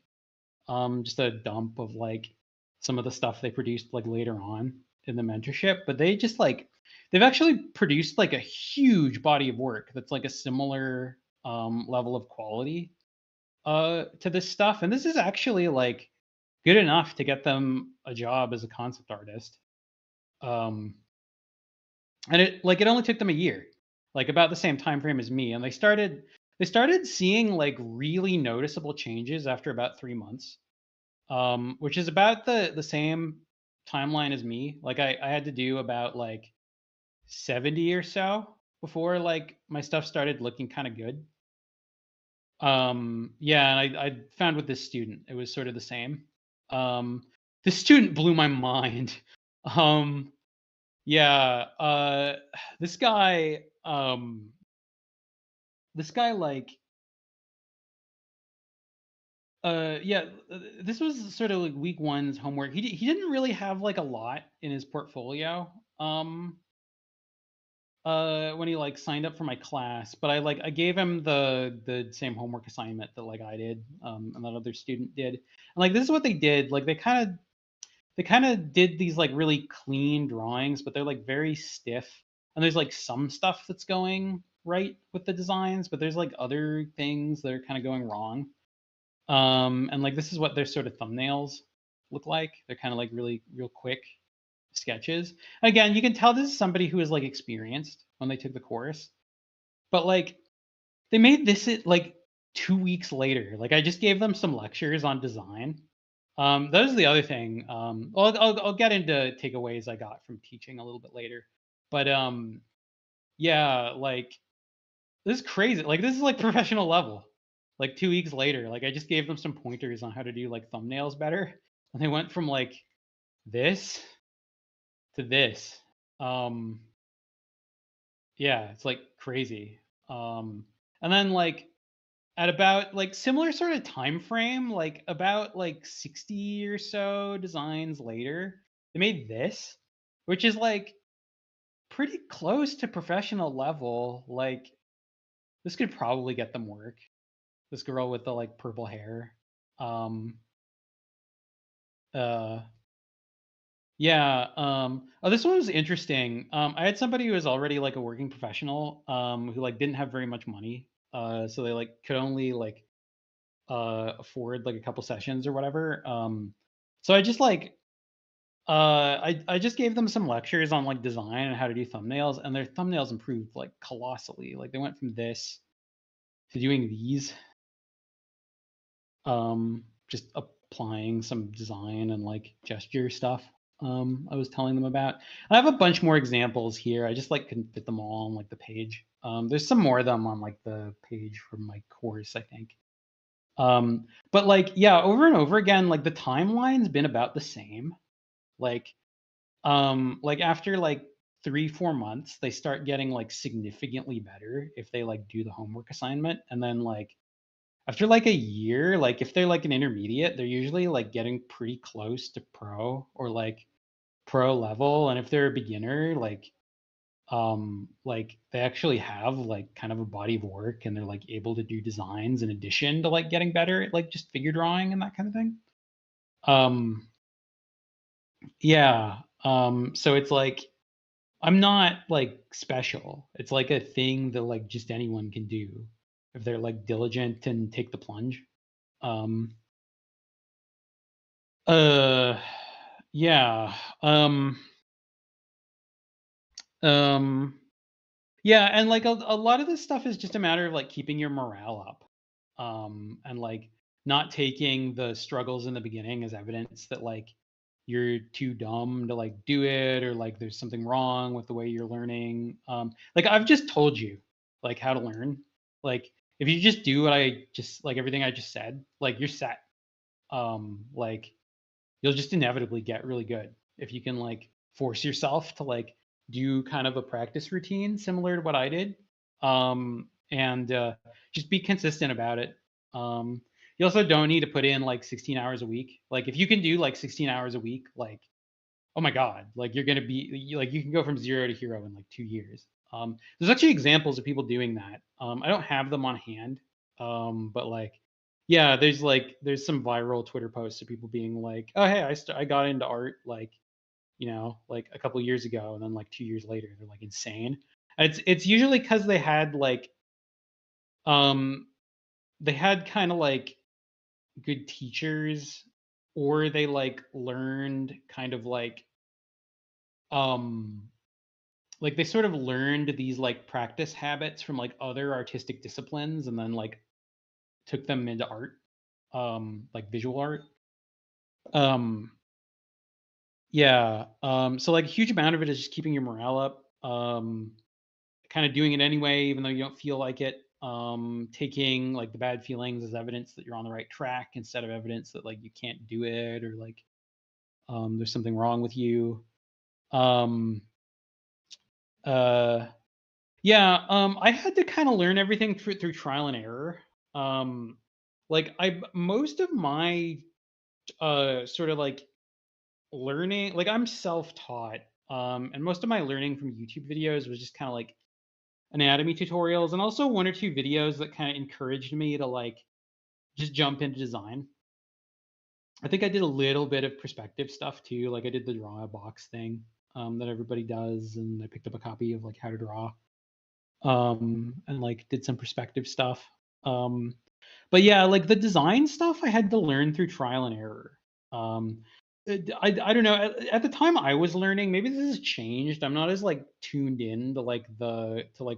just a dump of like some of the stuff they produced like later on in the mentorship, but they just like they've actually produced like a huge body of work that's like a similar level of quality. to this stuff, and this is actually like good enough to get them a job as a concept artist. Um, and it only took them a year, like about the same time frame as me, and they started seeing like really noticeable changes after about 3 months, which is about the same timeline as me. Like I had to do about like 70 or so before like my stuff started looking kind of good. Yeah, and I found with this student, it was sort of the same. Um, this student blew my mind. Um, yeah, this guy, this guy, like, yeah, this was sort of like week one's homework. He didn't really have like a lot in his portfolio. When he like signed up for my class, but I gave him the same homework assignment that like I did, and that other student did. And like this is what they did. Like they kind of did these like really clean drawings, but they're like very stiff. And there's like some stuff that's going right with the designs, but there's like other things that are kind of going wrong. And like this is what their sort of thumbnails look like. They're kind of like really real quick sketches. Again, you can tell this is somebody who is like experienced when they took the course, but like they made this at like 2 weeks later. Like I just gave them some lectures on design. That was the other thing. Well, I'll get into takeaways I got from teaching a little bit later, but yeah, like this is crazy. Like this is like professional level. Like 2 weeks later, like I just gave them some pointers on how to do like thumbnails better, and they went from like this to this. Um, yeah, it's like crazy. And then like at about like similar sort of time frame, like about like 60 or so designs later, they made this, which is like pretty close to professional level. Like this could probably get them work. This girl with the like purple hair. Um uh Yeah, oh, this one was interesting. I had somebody who was already like a working professional, who like didn't have very much money. So they like could only like afford like a couple sessions or whatever. So I just like I just gave them some lectures on like design and how to do thumbnails, and their thumbnails improved like colossally. Like they went from this to doing these, just applying some design and like gesture stuff. I was telling them about. I have a bunch more examples here. I just like couldn't fit them all on like the page. There's some more of them on like the page from my course, I think. But like yeah, over and over again, like the timeline's been about the same. Like like after like 3 4 months, they start getting like significantly better if they like do the homework assignment, and then like after like a year, like if they're like an intermediate, they're usually like getting pretty close to pro or like pro level. And if they're a beginner, like they actually have like kind of a body of work, and they're like able to do designs in addition to like getting better at like just figure drawing and that kind of thing. Um yeah. So it's like I'm not like special. It's like a thing that like just anyone can do if they're like diligent and take the plunge. Um Uh, yeah. Um, yeah, and like a lot of this stuff is just a matter of like keeping your morale up. And like not taking the struggles in the beginning as evidence that like you're too dumb to like do it, or like there's something wrong with the way you're learning. Like I've just told you like how to learn. Like if you just do what I just like everything I just said, like you're set. Like you'll just inevitably get really good if you can like force yourself to like do kind of a practice routine similar to what I did, and just be consistent about it. You also don't need to put in like 16 hours a week. Like if you can do like 16 hours a week, like oh my god, like you're gonna be like you can go from zero to hero in like 2 years. There's actually examples of people doing that. I don't have them on hand, but like yeah, there's some viral Twitter posts of people being like, oh hey, I got into art like like a couple years ago, and then like 2 years later they're like insane. And it's usually because they had like um they had kind of like good teachers, or they like learned kind of um like they sort of learned these like practice habits from like other artistic disciplines and then like took them into art, like visual art. Um yeah, so like a huge amount of it is just keeping your morale up. Kind of doing it anyway even though you don't feel like it. Taking like the bad feelings as evidence that you're on the right track instead of evidence that like you can't do it or like there's something wrong with you. Um uh Yeah, I had to kind of learn everything through trial and error. Um, like most of my sort of like learning, like I'm self-taught, and most of my learning from YouTube videos was just kind of like anatomy tutorials, and also one or two videos that kind of encouraged me to like just jump into design. I think I did a little bit of perspective stuff too, like I did the draw a box thing that everybody does, and I picked up a copy of like how to draw and like did some perspective stuff. Um, but yeah, like the design stuff I had to learn through trial and error. Um, I don't know. At the time I was learning, maybe this has changed. I'm not as like tuned in to like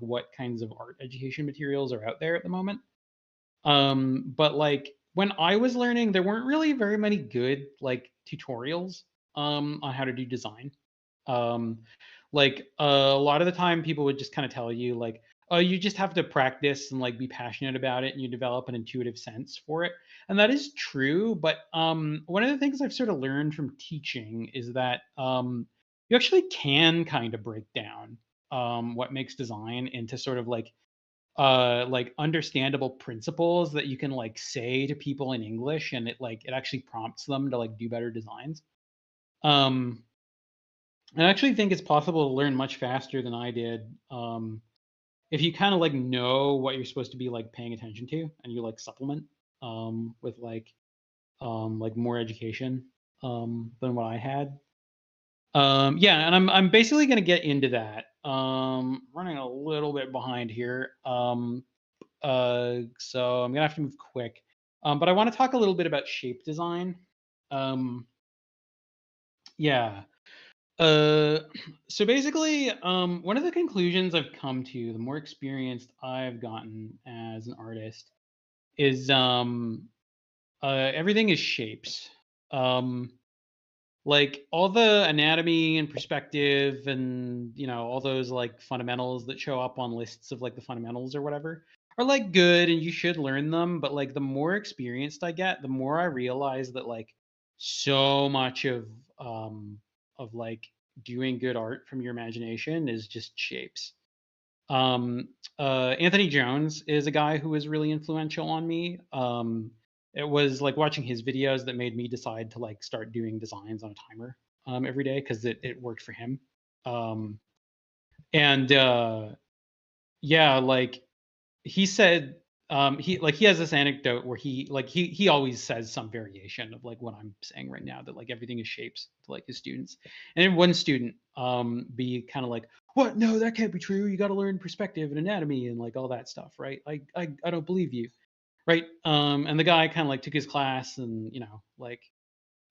what kinds of art education materials are out there at the moment. But like when I was learning, there weren't really very many good like tutorials on how to do design. Um, like a lot of the time, people would just kind of tell you like, "Oh, you just have to practice and like be passionate about it, and you develop an intuitive sense for it." And that is true. But one of the things I've sort of learned from teaching is that you actually can kind of break down what makes design into sort of like understandable principles that you can like say to people in English, and it actually prompts them to like do better designs. Um, I actually think it's possible to learn much faster than I did, if you kind of like know what you're supposed to be like paying attention to, and you like supplement with like more education than what I had. Yeah, and I'm basically gonna get into that. Running a little bit behind here. So I'm gonna have to move quick. But I want to talk a little bit about shape design. Um, yeah. Uh, so basically, one of the conclusions I've come to, the more experienced I've gotten as an artist, is everything is shapes. Um, like all the anatomy and perspective, and all those like fundamentals that show up on lists of like the fundamentals or whatever, are like good, and you should learn them. But like the more experienced I get, the more I realize that like so much of like doing good art from your imagination is just shapes. um, Anthony Jones is a guy who was really influential on me. It was like watching his videos that made me decide to like start doing designs on a timer every day because it worked for him. Um, and yeah, like he said, he has this anecdote where he always says some variation of like what I'm saying right now, that like everything is shapes to like his students. And then one student be kind of like, what, no, that can't be true, you got to learn perspective and anatomy and like all that stuff, right? I don't believe you, right? And the guy kind of like took his class, and like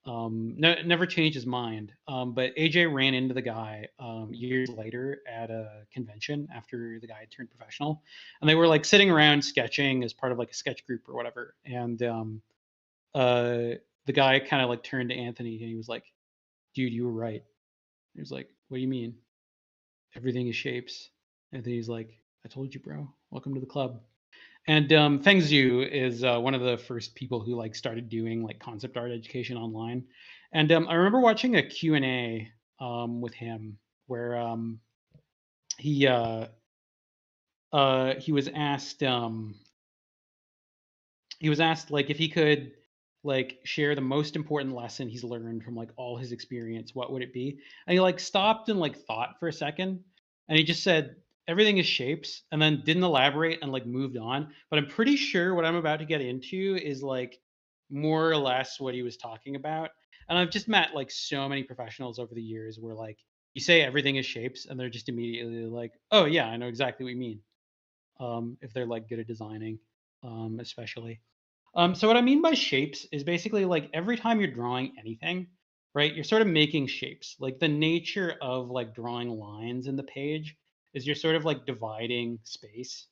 never changed his mind. But AJ ran into the guy years later at a convention after the guy had turned professional, and they were like sitting around sketching as part of like a sketch group or whatever. And uh, the guy kind of like turned to Anthony and he was like, "Dude, you were right." He was like, "What do you mean? Everything is shapes." Anthony's like, "I told you, bro. Welcome to the club." And Feng Zhu is one of the first people who like started doing like concept art education online. And I remember watching a Q&A with him where he he was asked like if he could like share the most important lesson he's learned from like all his experience, what would it be? And he like stopped and like thought for a second, and he just said everything is shapes, and then didn't elaborate and like moved on. But I'm pretty sure what I'm about to get into is like more or less what he was talking about. And I've just met like so many professionals over the years where like you say everything is shapes and they're just immediately like, oh yeah, I know exactly what you mean. If they're like good at designing. especially. So what I mean by shapes is basically like every time you're drawing anything, right? You're sort of making shapes. Like the nature of like drawing lines in the page is you're sort of like dividing space,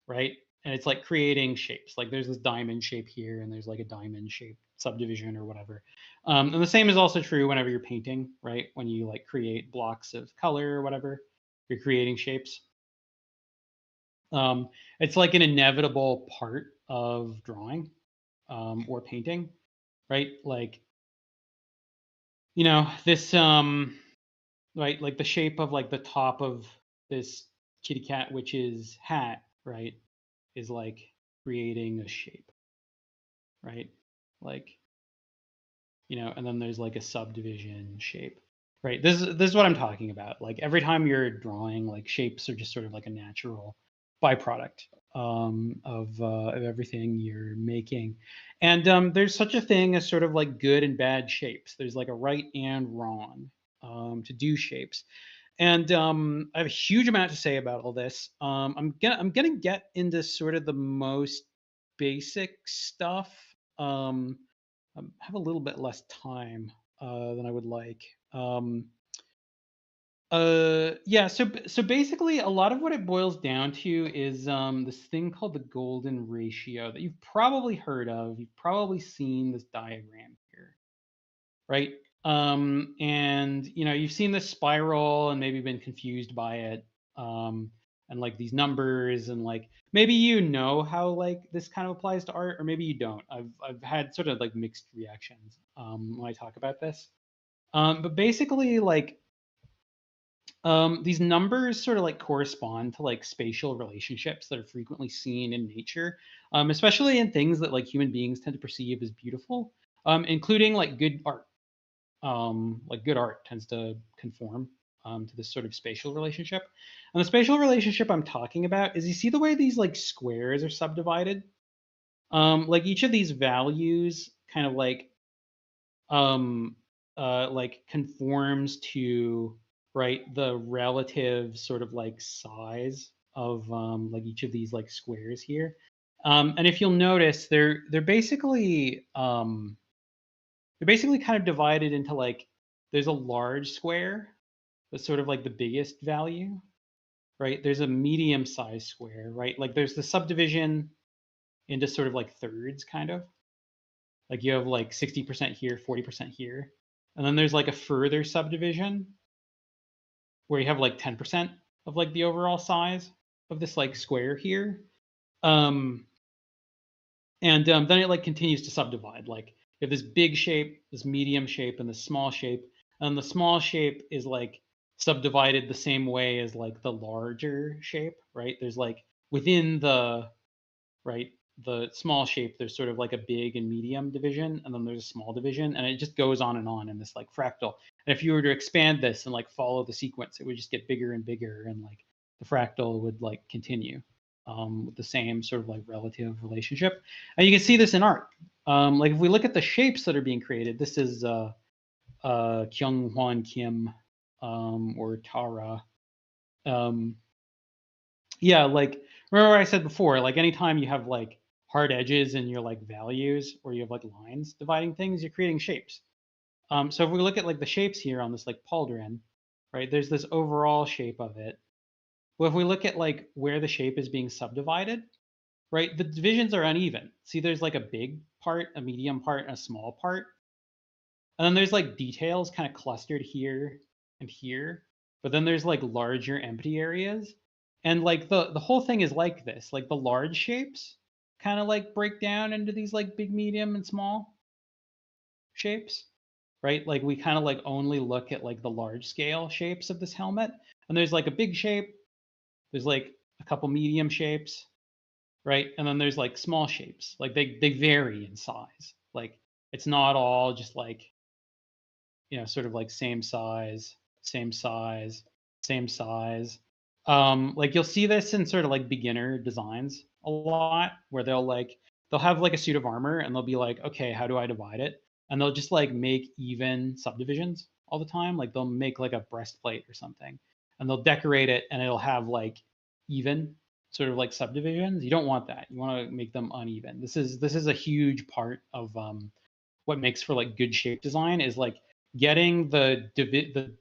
right? And it's like creating shapes. Like there's this diamond shape here, and there's like a diamond shape subdivision or whatever. And the same is also true whenever you're painting, right? When you like create blocks of color or whatever, you're creating shapes. Um, it's like an inevitable part of drawing or painting, right? Like this right, like the shape of like the top of this kitty cat witch's hat, right, is like creating a shape, right? Like, and then there's like a subdivision shape, right? This is what I'm talking about. Like every time you're drawing, like shapes are just sort of like a natural byproduct of everything you're making. And there's such a thing as sort of like good and bad shapes. There's like a right and wrong to do shapes. And I have a huge amount to say about all this. I'm gonna get into sort of the most basic stuff. I have a little bit less time than I would like. Yeah. So basically, a lot of what it boils down to is this thing called the golden ratio that you've probably heard of. You've probably seen this diagram here, right? And you've seen this spiral and maybe been confused by it, and like these numbers, and like maybe how like this kind of applies to art, or maybe you don't. I've had sort of like mixed reactions when I talk about this. But basically, like these numbers sort of like correspond to like spatial relationships that are frequently seen in nature, especially in things that like human beings tend to perceive as beautiful, including like good art. Like good art tends to conform to this sort of spatial relationship. And the spatial relationship I'm talking about is, you see the way these like squares are subdivided? Like each of these values kind of like conforms to, right, the relative sort of like size of like each of these like squares here. And if you'll notice, they're basically kind of divided into like, there's a large square that's sort of like the biggest value, right? There's a medium sized square, right? Like there's the subdivision into sort of like thirds, kind of like you have like 60% here, 40% here. And then there's like a further subdivision where you have like 10% of like the overall size of this like square here. Um, and then it like continues to subdivide. Like you have this big shape, this medium shape, and this small shape. And the small shape is like subdivided the same way as like the larger shape, right? There's like within the, right, the small shape, there's sort of like a big and medium division, and then there's a small division, and it just goes on in this like fractal. And if you were to expand this and like follow the sequence, it would just get bigger and bigger, and like the fractal would like continue with the same sort of like relative relationship. And you can see this in art. Like if we look at the shapes that are being created, this is Kyung Hwan Kim, or Tara. Um, yeah, like remember what I said before, like anytime you have like hard edges in your like values, or you have like lines dividing things, you're creating shapes. So if we look at like the shapes here on this like pauldron, right, there's this overall shape of it. Well, if we look at like where the shape is being subdivided, right, the divisions are uneven. See, there's like a big part, a medium part, and a small part. And then there's like details kind of clustered here and here. But then there's like larger empty areas. And like the whole thing is like this. Like the large shapes kind of like break down into these like big, medium, and small shapes, right? Like we kind of like only look at like the large scale shapes of this helmet. And there's like a big shape, there's like a couple medium shapes, right? And then there's like small shapes. Like they vary in size. Like it's not all just like, sort of like same size, same size, same size. Like you'll see this in sort of like beginner designs a lot, where they'll have like a suit of armor, and they'll be like, okay, how do I divide it? And they'll just like make even subdivisions all the time. Like they'll make like a breastplate or something, and they'll decorate it, and it'll have like even sort of like subdivisions. You don't want that. You want to make them uneven. This is a huge part of what makes for like good shape design is like getting the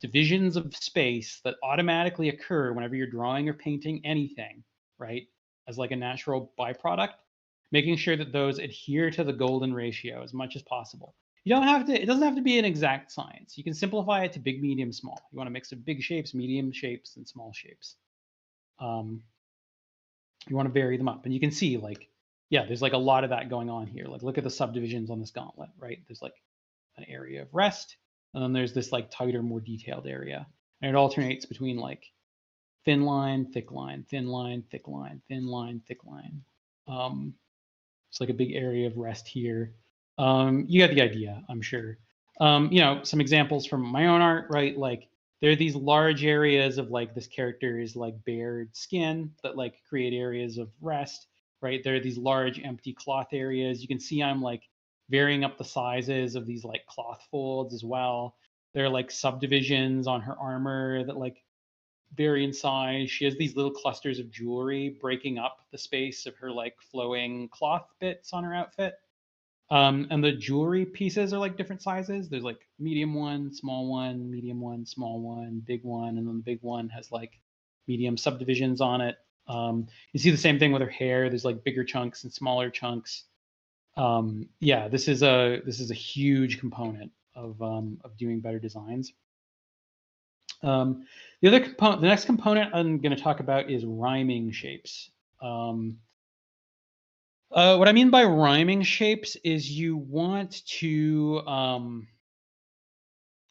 divisions of space that automatically occur whenever you're drawing or painting anything, right? As like a natural byproduct, making sure that those adhere to the golden ratio as much as possible. You don't have to, it doesn't have to be an exact science. You can simplify it to big, medium, small. You want to mix of big shapes, medium shapes, and small shapes. You want to vary them up. And you can see like, yeah, there's like a lot of that going on here. Like look at the subdivisions on this gauntlet, right? There's like an area of rest, and then there's this like tighter, more detailed area. And it alternates between like thin line, thick line, thin line, thick line, thin line, thick line. It's like a big area of rest here. You get the idea, I'm sure. Some examples from my own art, right? Like there are these large areas of like this character's like bared skin that like create areas of rest, right? There are these large empty cloth areas. You can see I'm like varying up the sizes of these like cloth folds as well. There are like subdivisions on her armor that like vary in size. She has these little clusters of jewelry breaking up the space of her like flowing cloth bits on her outfit. And the jewelry pieces are like different sizes. There's like medium one, small one, medium one, small one, big one, and then the big one has like medium subdivisions on it. You see the same thing with her hair. There's like bigger chunks and smaller chunks. Yeah, this is a huge component of doing better designs. The next component I'm going to talk about is rhyming shapes. What I mean by rhyming shapes is you want to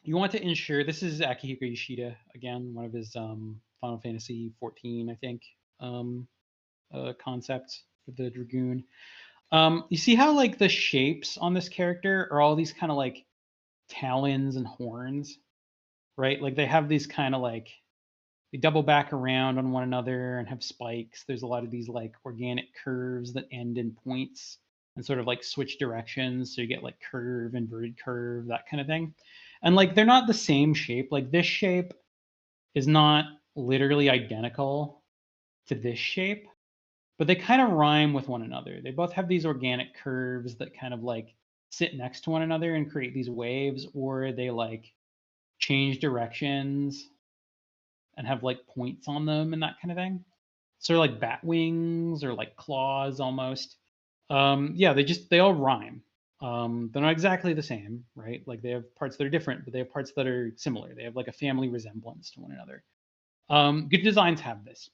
ensure, this is Akihiko Yoshida again, one of his Final Fantasy 14, I think, concepts for the Dragoon. You see how like the shapes on this character are all these kind of like talons and horns, right? Like they have these kind of like, they double back around on one another and have spikes. There's a lot of these like organic curves that end in points and sort of like switch directions. So you get like curve, inverted curve, that kind of thing. And like they're not the same shape. Like this shape is not literally identical to this shape, but they kind of rhyme with one another. They both have these organic curves that kind of like sit next to one another and create these waves, or they like change directions and have like points on them and that kind of thing. So they're like bat wings or like claws almost. Yeah, they all rhyme. They're not exactly the same, right? Like they have parts that are different, but they have parts that are similar. They have like a family resemblance to one another. Good designs have this.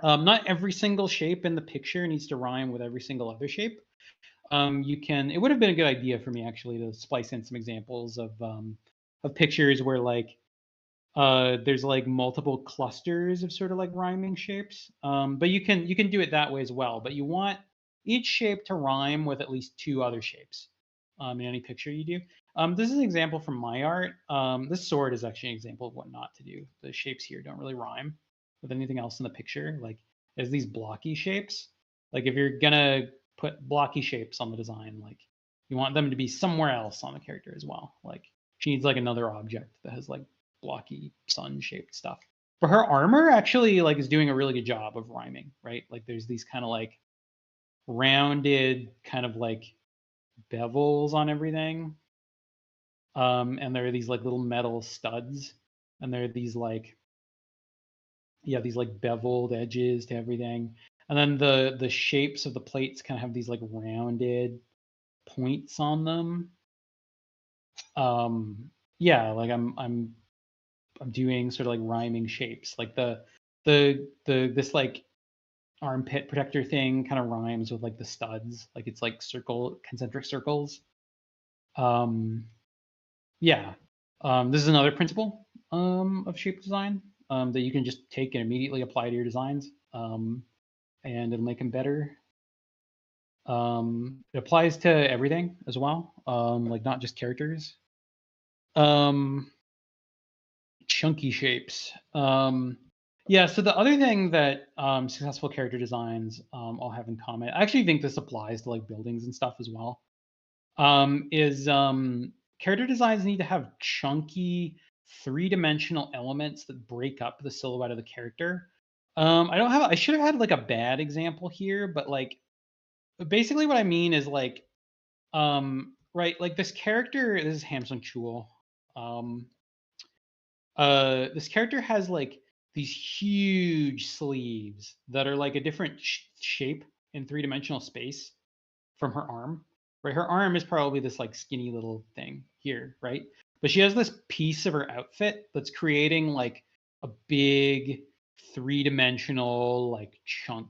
Not every single shape in the picture needs to rhyme with every single other shape. It would have been a good idea for me actually to splice in some examples of pictures where like there's like multiple clusters of sort of like rhyming shapes. But you can do it that way as well. But you want each shape to rhyme with at least two other shapes in any picture you do. This is an example from my art. This sword is actually an example of what not to do. The shapes here don't really rhyme with anything else in the picture. Like there's these blocky shapes. Like if you're gonna put blocky shapes on the design, like you want them to be somewhere else on the character as well. Like she needs like another object that has like blocky sun-shaped stuff. For her armor, actually, like is doing a really good job of rhyming, right? Like there's these kind of like rounded kind of like bevels on everything, and there are these like little metal studs, and there are these like these like beveled edges to everything, and then the shapes of the plates kind of have these like rounded points on them. Yeah, like I'm doing sort of like rhyming shapes. Like this like armpit protector thing kind of rhymes with like the studs. Like it's like concentric circles. Yeah. This is another principle of shape design that you can just take and immediately apply to your designs, and it'll make them better. It applies to everything as well, like not just characters. Chunky shapes. Yeah, so the other thing that successful character designs all have in common, I actually think this applies to like buildings and stuff as well, is character designs need to have chunky, three-dimensional elements that break up the silhouette of the character. I don't have. I should have had like a bad example here, but like basically what I mean is like right, like this character. This is Hamsung Chul. Um, this character has like these huge sleeves that are like a different shape in three-dimensional space from her arm. Right, her arm is probably this like skinny little thing here, right? But she has this piece of her outfit that's creating like a big three-dimensional like chunk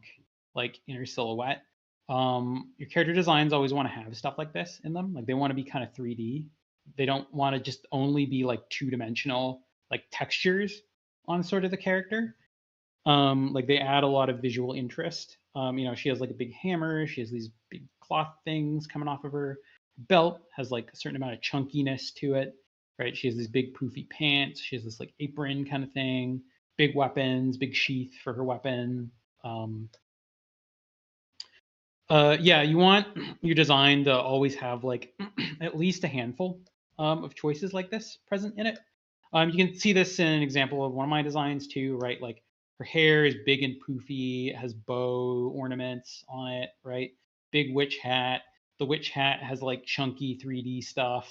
like in her silhouette. Your character designs always want to have stuff like this in them. Like they want to be kind of 3D. They don't want to just only be like two-dimensional like textures on sort of the character. Like they add a lot of visual interest. She has like a big hammer. She has these big cloth things coming off of her belt. Has like a certain amount of chunkiness to it, right? She has these big poofy pants. She has this like apron kind of thing. Big weapons, big sheath for her weapon. Um, yeah, you want your design to always have like at least a handful of choices like this present in it. You can see this in an example of one of my designs too, right? Like her hair is big and poofy, it has bow ornaments on it, right? Big witch hat. The witch hat has like chunky 3D stuff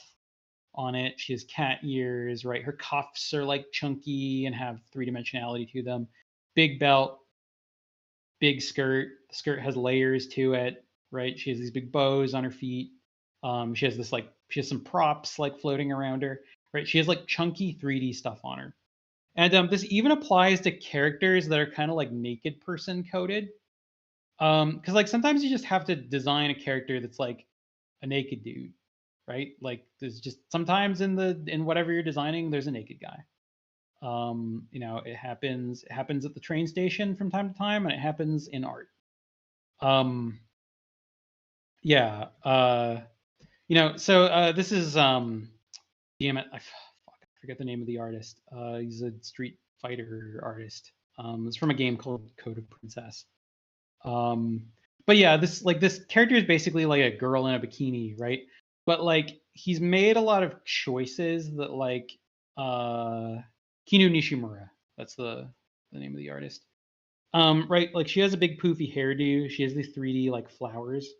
on it. She has cat ears, right? Her cuffs are like chunky and have three dimensionality to them. Big belt, big skirt. The skirt has layers to it, right? She has these big bows on her feet. She has some props like floating around her, right? She has like chunky 3D stuff on her. And this even applies to characters that are kind of like naked person coded. Because like sometimes you just have to design a character that's like a naked dude, right? Like there's just sometimes in whatever you're designing, there's a naked guy. It happens at the train station from time to time, and it happens in art. Um, yeah. This is damn it, I forget the name of the artist. He's a Street Fighter artist. It's from a game called Code of Princess. Um, but yeah, this character is basically like a girl in a bikini, right? But like he's made a lot of choices that like Kinu Nishimura. That's the name of the artist. Right, like she has a big poofy hairdo. She has these 3D like flowers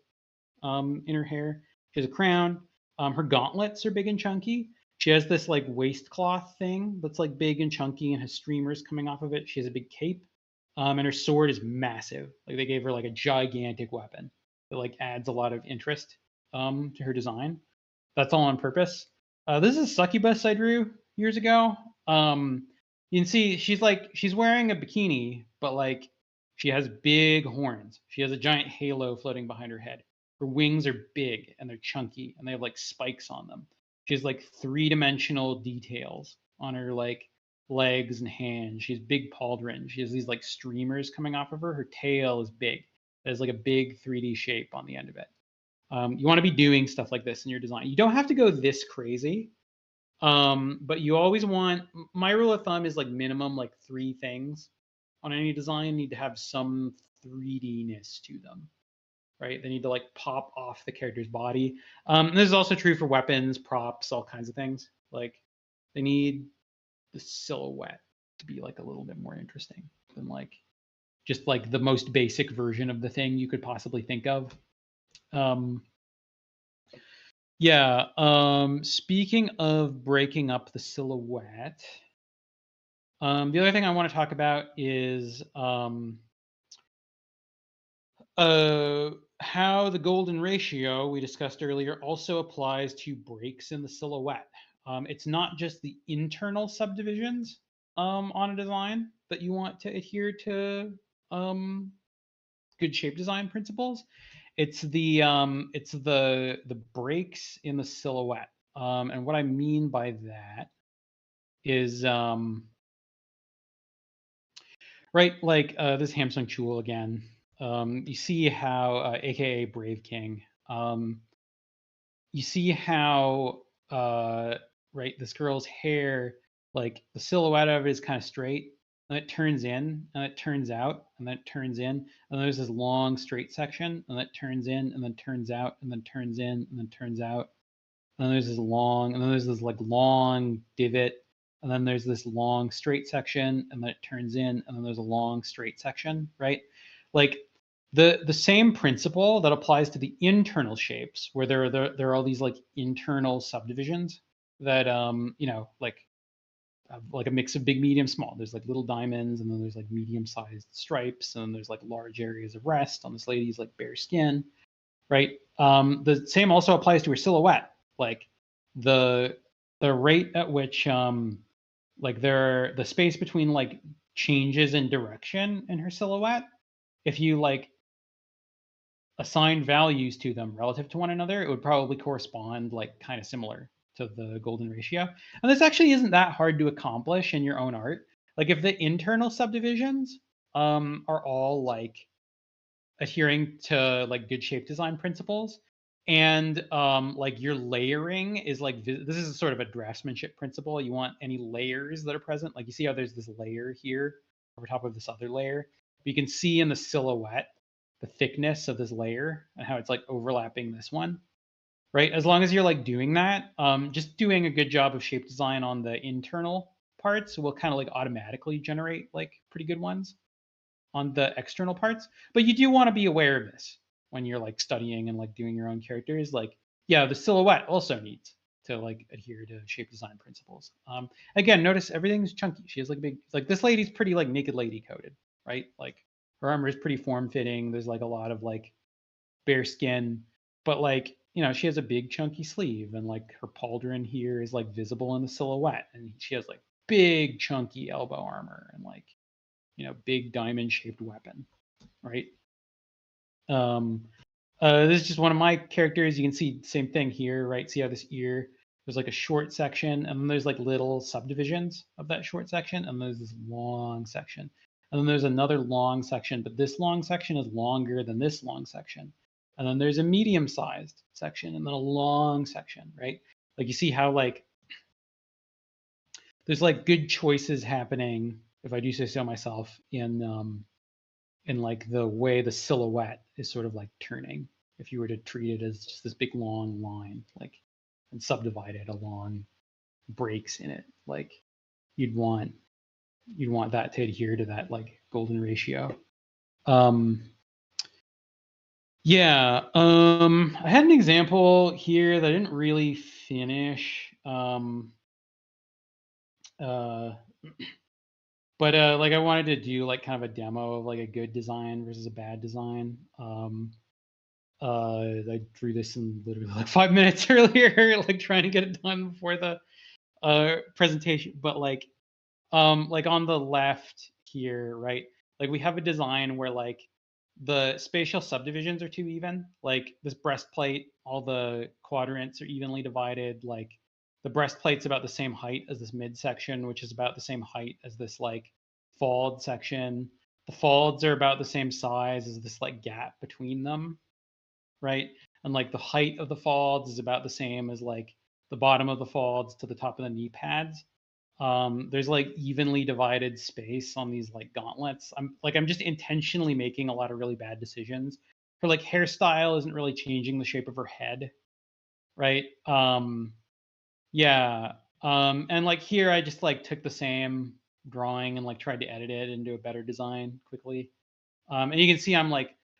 in her hair. She has a crown. Her gauntlets are big and chunky. She has this like waistcloth thing that's like big and chunky and has streamers coming off of it. She has a big cape. And her sword is massive. Like they gave her like a gigantic weapon that like adds a lot of interest to her design. That's all on purpose. This is a succubus I drew years ago. You can see she's wearing a bikini, but like she has big horns. She has a giant halo floating behind her head. Her wings are big and they're chunky and they have like spikes on them. She has like three-dimensional details on her like legs and hands. She has big pauldrons. She has these like streamers coming off of her. Her tail is big. It has like a big 3D shape on the end of it. You want to be doing stuff like this in your design. You don't have to go this crazy, but you always want. My rule of thumb is like minimum like three things on any design need to have some 3D-ness to them, right? They need to like pop off the character's body. And this is also true for weapons, props, all kinds of things. Like they need the silhouette to be like a little bit more interesting than like just like the most basic version of the thing you could possibly think of. Um, Yeah. Speaking of breaking up the silhouette, the other thing I want to talk about is how the golden ratio we discussed earlier also applies to breaks in the silhouette. It's not just the internal subdivisions on a design that you want to adhere to um, good shape design principles. It's the breaks in the silhouette. And what I mean by that is right, like this Hamsung Chul again. You see how aka Brave King. You see how right, this girl's hair, like the silhouette of it is kind of straight, and it turns in and it turns out and then it turns in, and then there's this long straight section and that turns in and then turns out and then turns in and then turns out, and then there's this long, and then there's this like long divot, and then there's this long straight section, and then it turns in, and then there's a long straight section, right? Like the same principle that applies to the internal shapes, where there are all these like internal subdivisions that like a mix of big, medium, small. There's like little diamonds, and then there's like medium-sized stripes, and then there's like large areas of rest on this lady's like bare skin, right? The same also applies to her silhouette. Like the rate at which like the space between like changes in direction in her silhouette, if you like assign values to them relative to one another, it would probably correspond like kind of similar to the golden ratio. And this actually isn't that hard to accomplish in your own art. Like if the internal subdivisions are all like adhering to like good shape design principles, and like your layering is like this is sort of a draftsmanship principle. You want any layers that are present, like you see how there's this layer here over top of this other layer, but you can see in the silhouette the thickness of this layer and how it's like overlapping this one, right? As long as you're like doing that, just doing a good job of shape design on the internal parts will kind of like automatically generate like pretty good ones on the external parts. But you do want to be aware of this when you're like studying and like doing your own characters. Like, yeah, the silhouette also needs to like adhere to shape design principles. Again, notice everything's chunky. She has like a big, like this lady's pretty like naked lady coded, right? Like her armor is pretty form fitting. There's like a lot of like bare skin, but like, you know, she has a big chunky sleeve, and like her pauldron here is like visible in the silhouette, and she has like big chunky elbow armor and like, you know, big diamond shaped weapon, right? Um, this is just one of my characters. You can see the same thing here, right? See how this ear, there's like a short section, and then there's like little subdivisions of that short section, and there's this long section. And then there's another long section, but this long section is longer than this long section. And then there's a medium-sized section, and then a long section, right? Like you see how like there's like good choices happening, if I do say so myself, in like the way the silhouette is sort of like turning. If you were to treat it as just this big long line, like, and subdivide it along breaks in it, like you'd want that to adhere to that like golden ratio. Yeah, I had an example here that I didn't really finish. Uh, but like I wanted to do like kind of a demo of like a good design versus a bad design. I drew this in literally like 5 minutes earlier, like trying to get it done before the presentation. But like on the left here, right? Like we have a design where like the spatial subdivisions are too even. Like this breastplate, all the quadrants are evenly divided. Like the breastplate's about the same height as this midsection, which is about the same height as this like fold section. The folds are about the same size as this like gap between them, right? And like the height of the folds is about the same as like the bottom of the folds to the top of the knee pads. There's like evenly divided space on these like gauntlets. I'm just intentionally making a lot of really bad decisions. Her like hairstyle isn't really changing the shape of her head, right? Yeah. And like here I just like took the same drawing and like tried to edit it into a better design quickly. And you can see I'm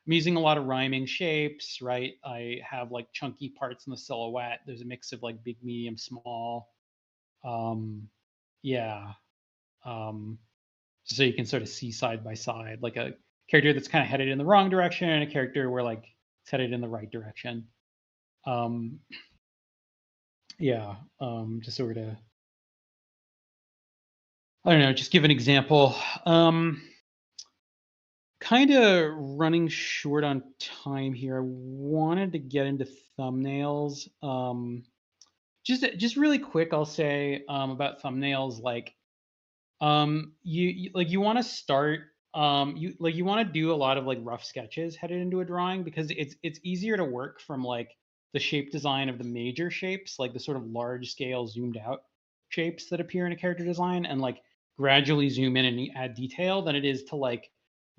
using a lot of rhyming shapes, right? I have like chunky parts in the silhouette. There's a mix of like big, medium, small. Yeah. So you can sort of see side by side, like a character that's kind of headed in the wrong direction and a character where like it's headed in the right direction. Yeah. Just sort of, I don't know, just give an example. Kind of running short on time here. I wanted to get into thumbnails. Just really quick, I'll say about thumbnails. Like, you want to start. You want to do a lot of like rough sketches headed into a drawing, because it's easier to work from like the shape design of the major shapes, like the sort of large scale zoomed out shapes that appear in a character design, and like gradually zoom in and add detail, than it is to like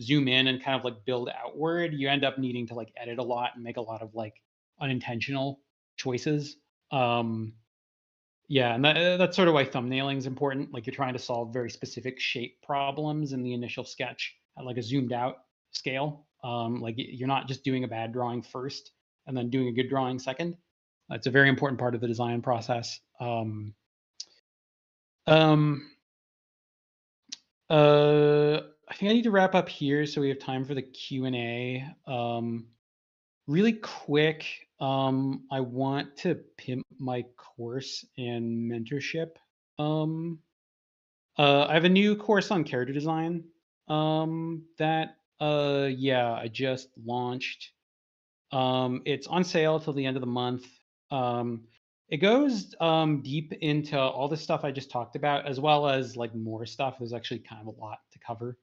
zoom in and kind of like build outward. You end up needing to like edit a lot and make a lot of like unintentional choices. Yeah, and that's sort of why thumbnailing is important. Like you're trying to solve very specific shape problems in the initial sketch at like a zoomed out scale. Like you're not just doing a bad drawing first and then doing a good drawing second. It's a very important part of the design process. Um, I think I need to wrap up here so we have time for the Q&A. Really quick, I want to pimp my course in mentorship. Um, I have a new course on character design that yeah, I just launched. It's on sale till the end of the month. Um, it goes deep into all the stuff I just talked about, as well as like more stuff. There's actually kind of a lot to cover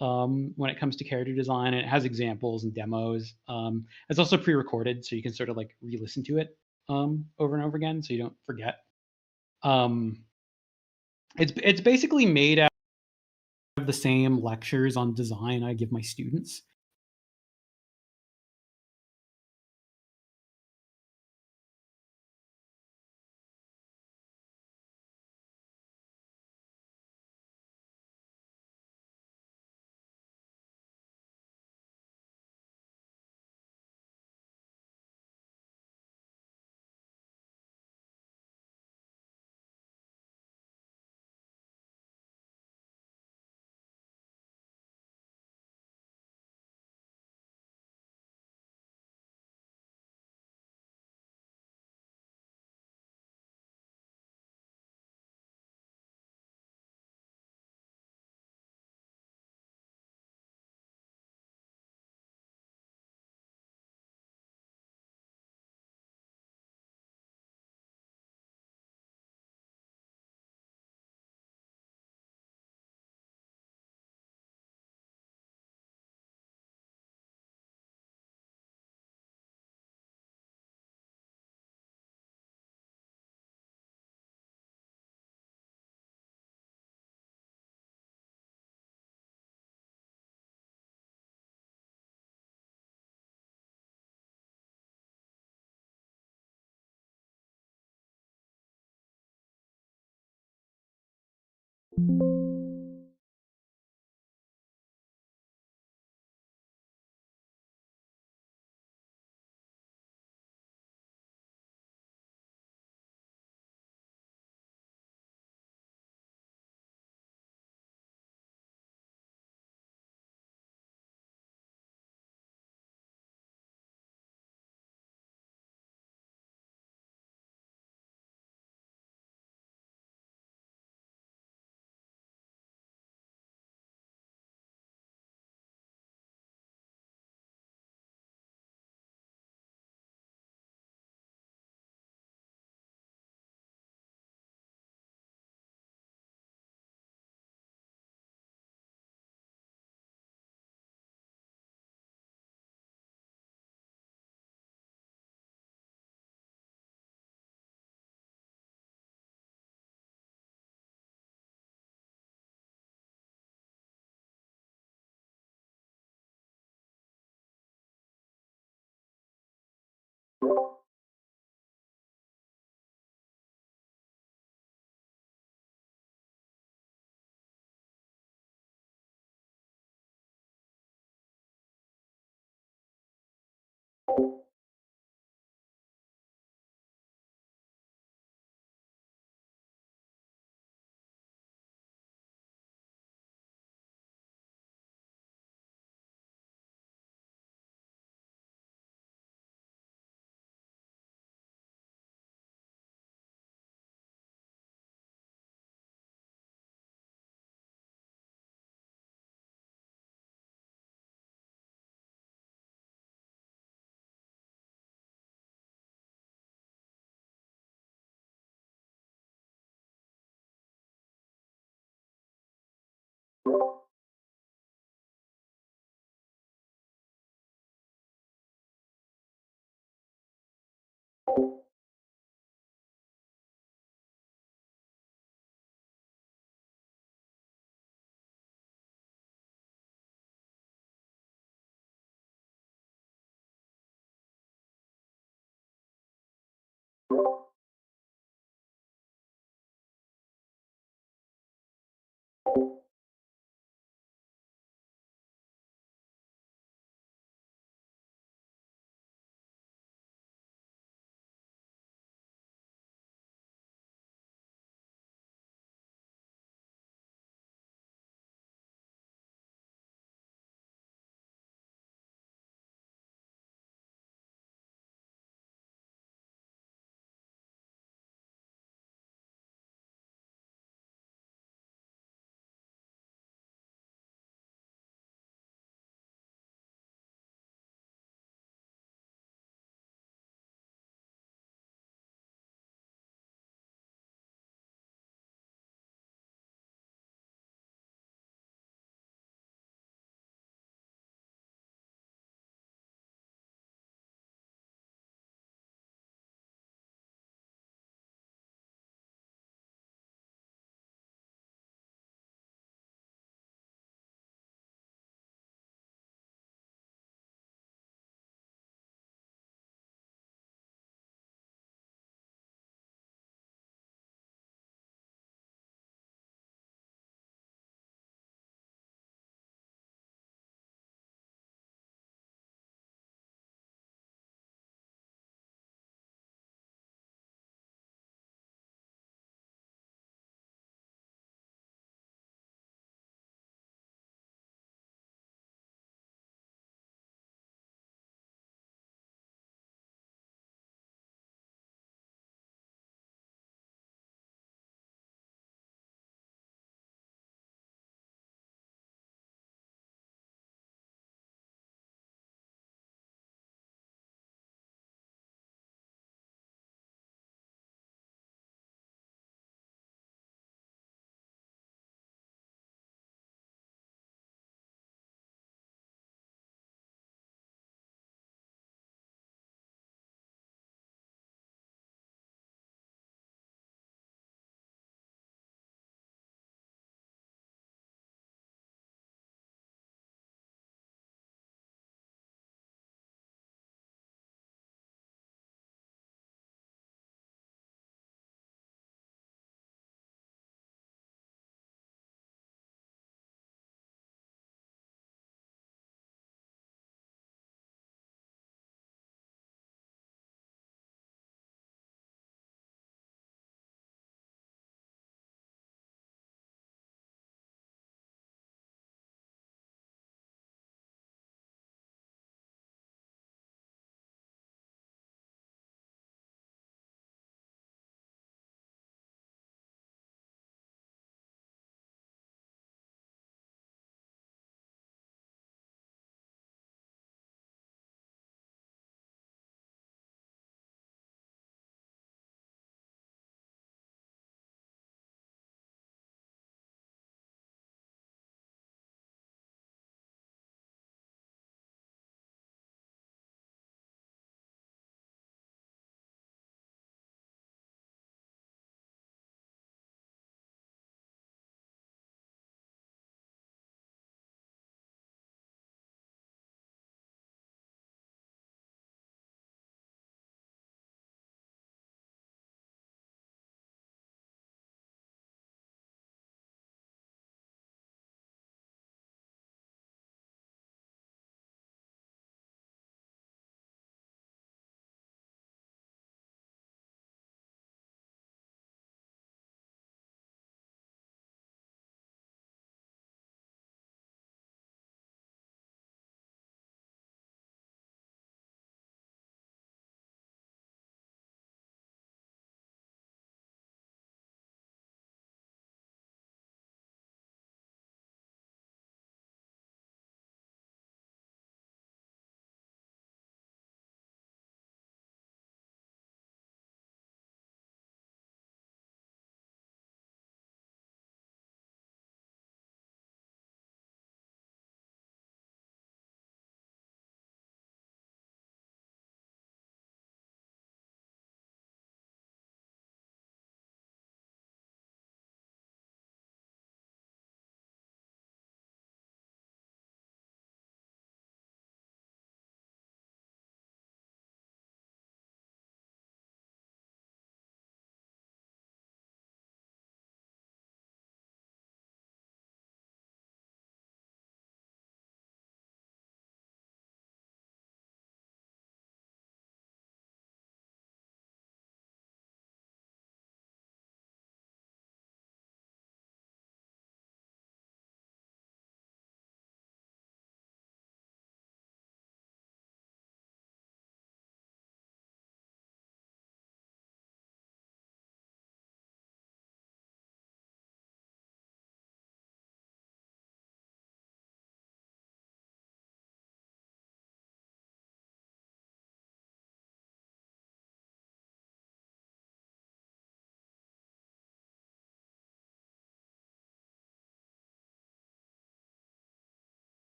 when it comes to character design, and it has examples and demos. It's also pre-recorded, so you can sort of like re-listen to it over and over again, so you don't forget. Um, it's basically made out of the same lectures on design I give my students.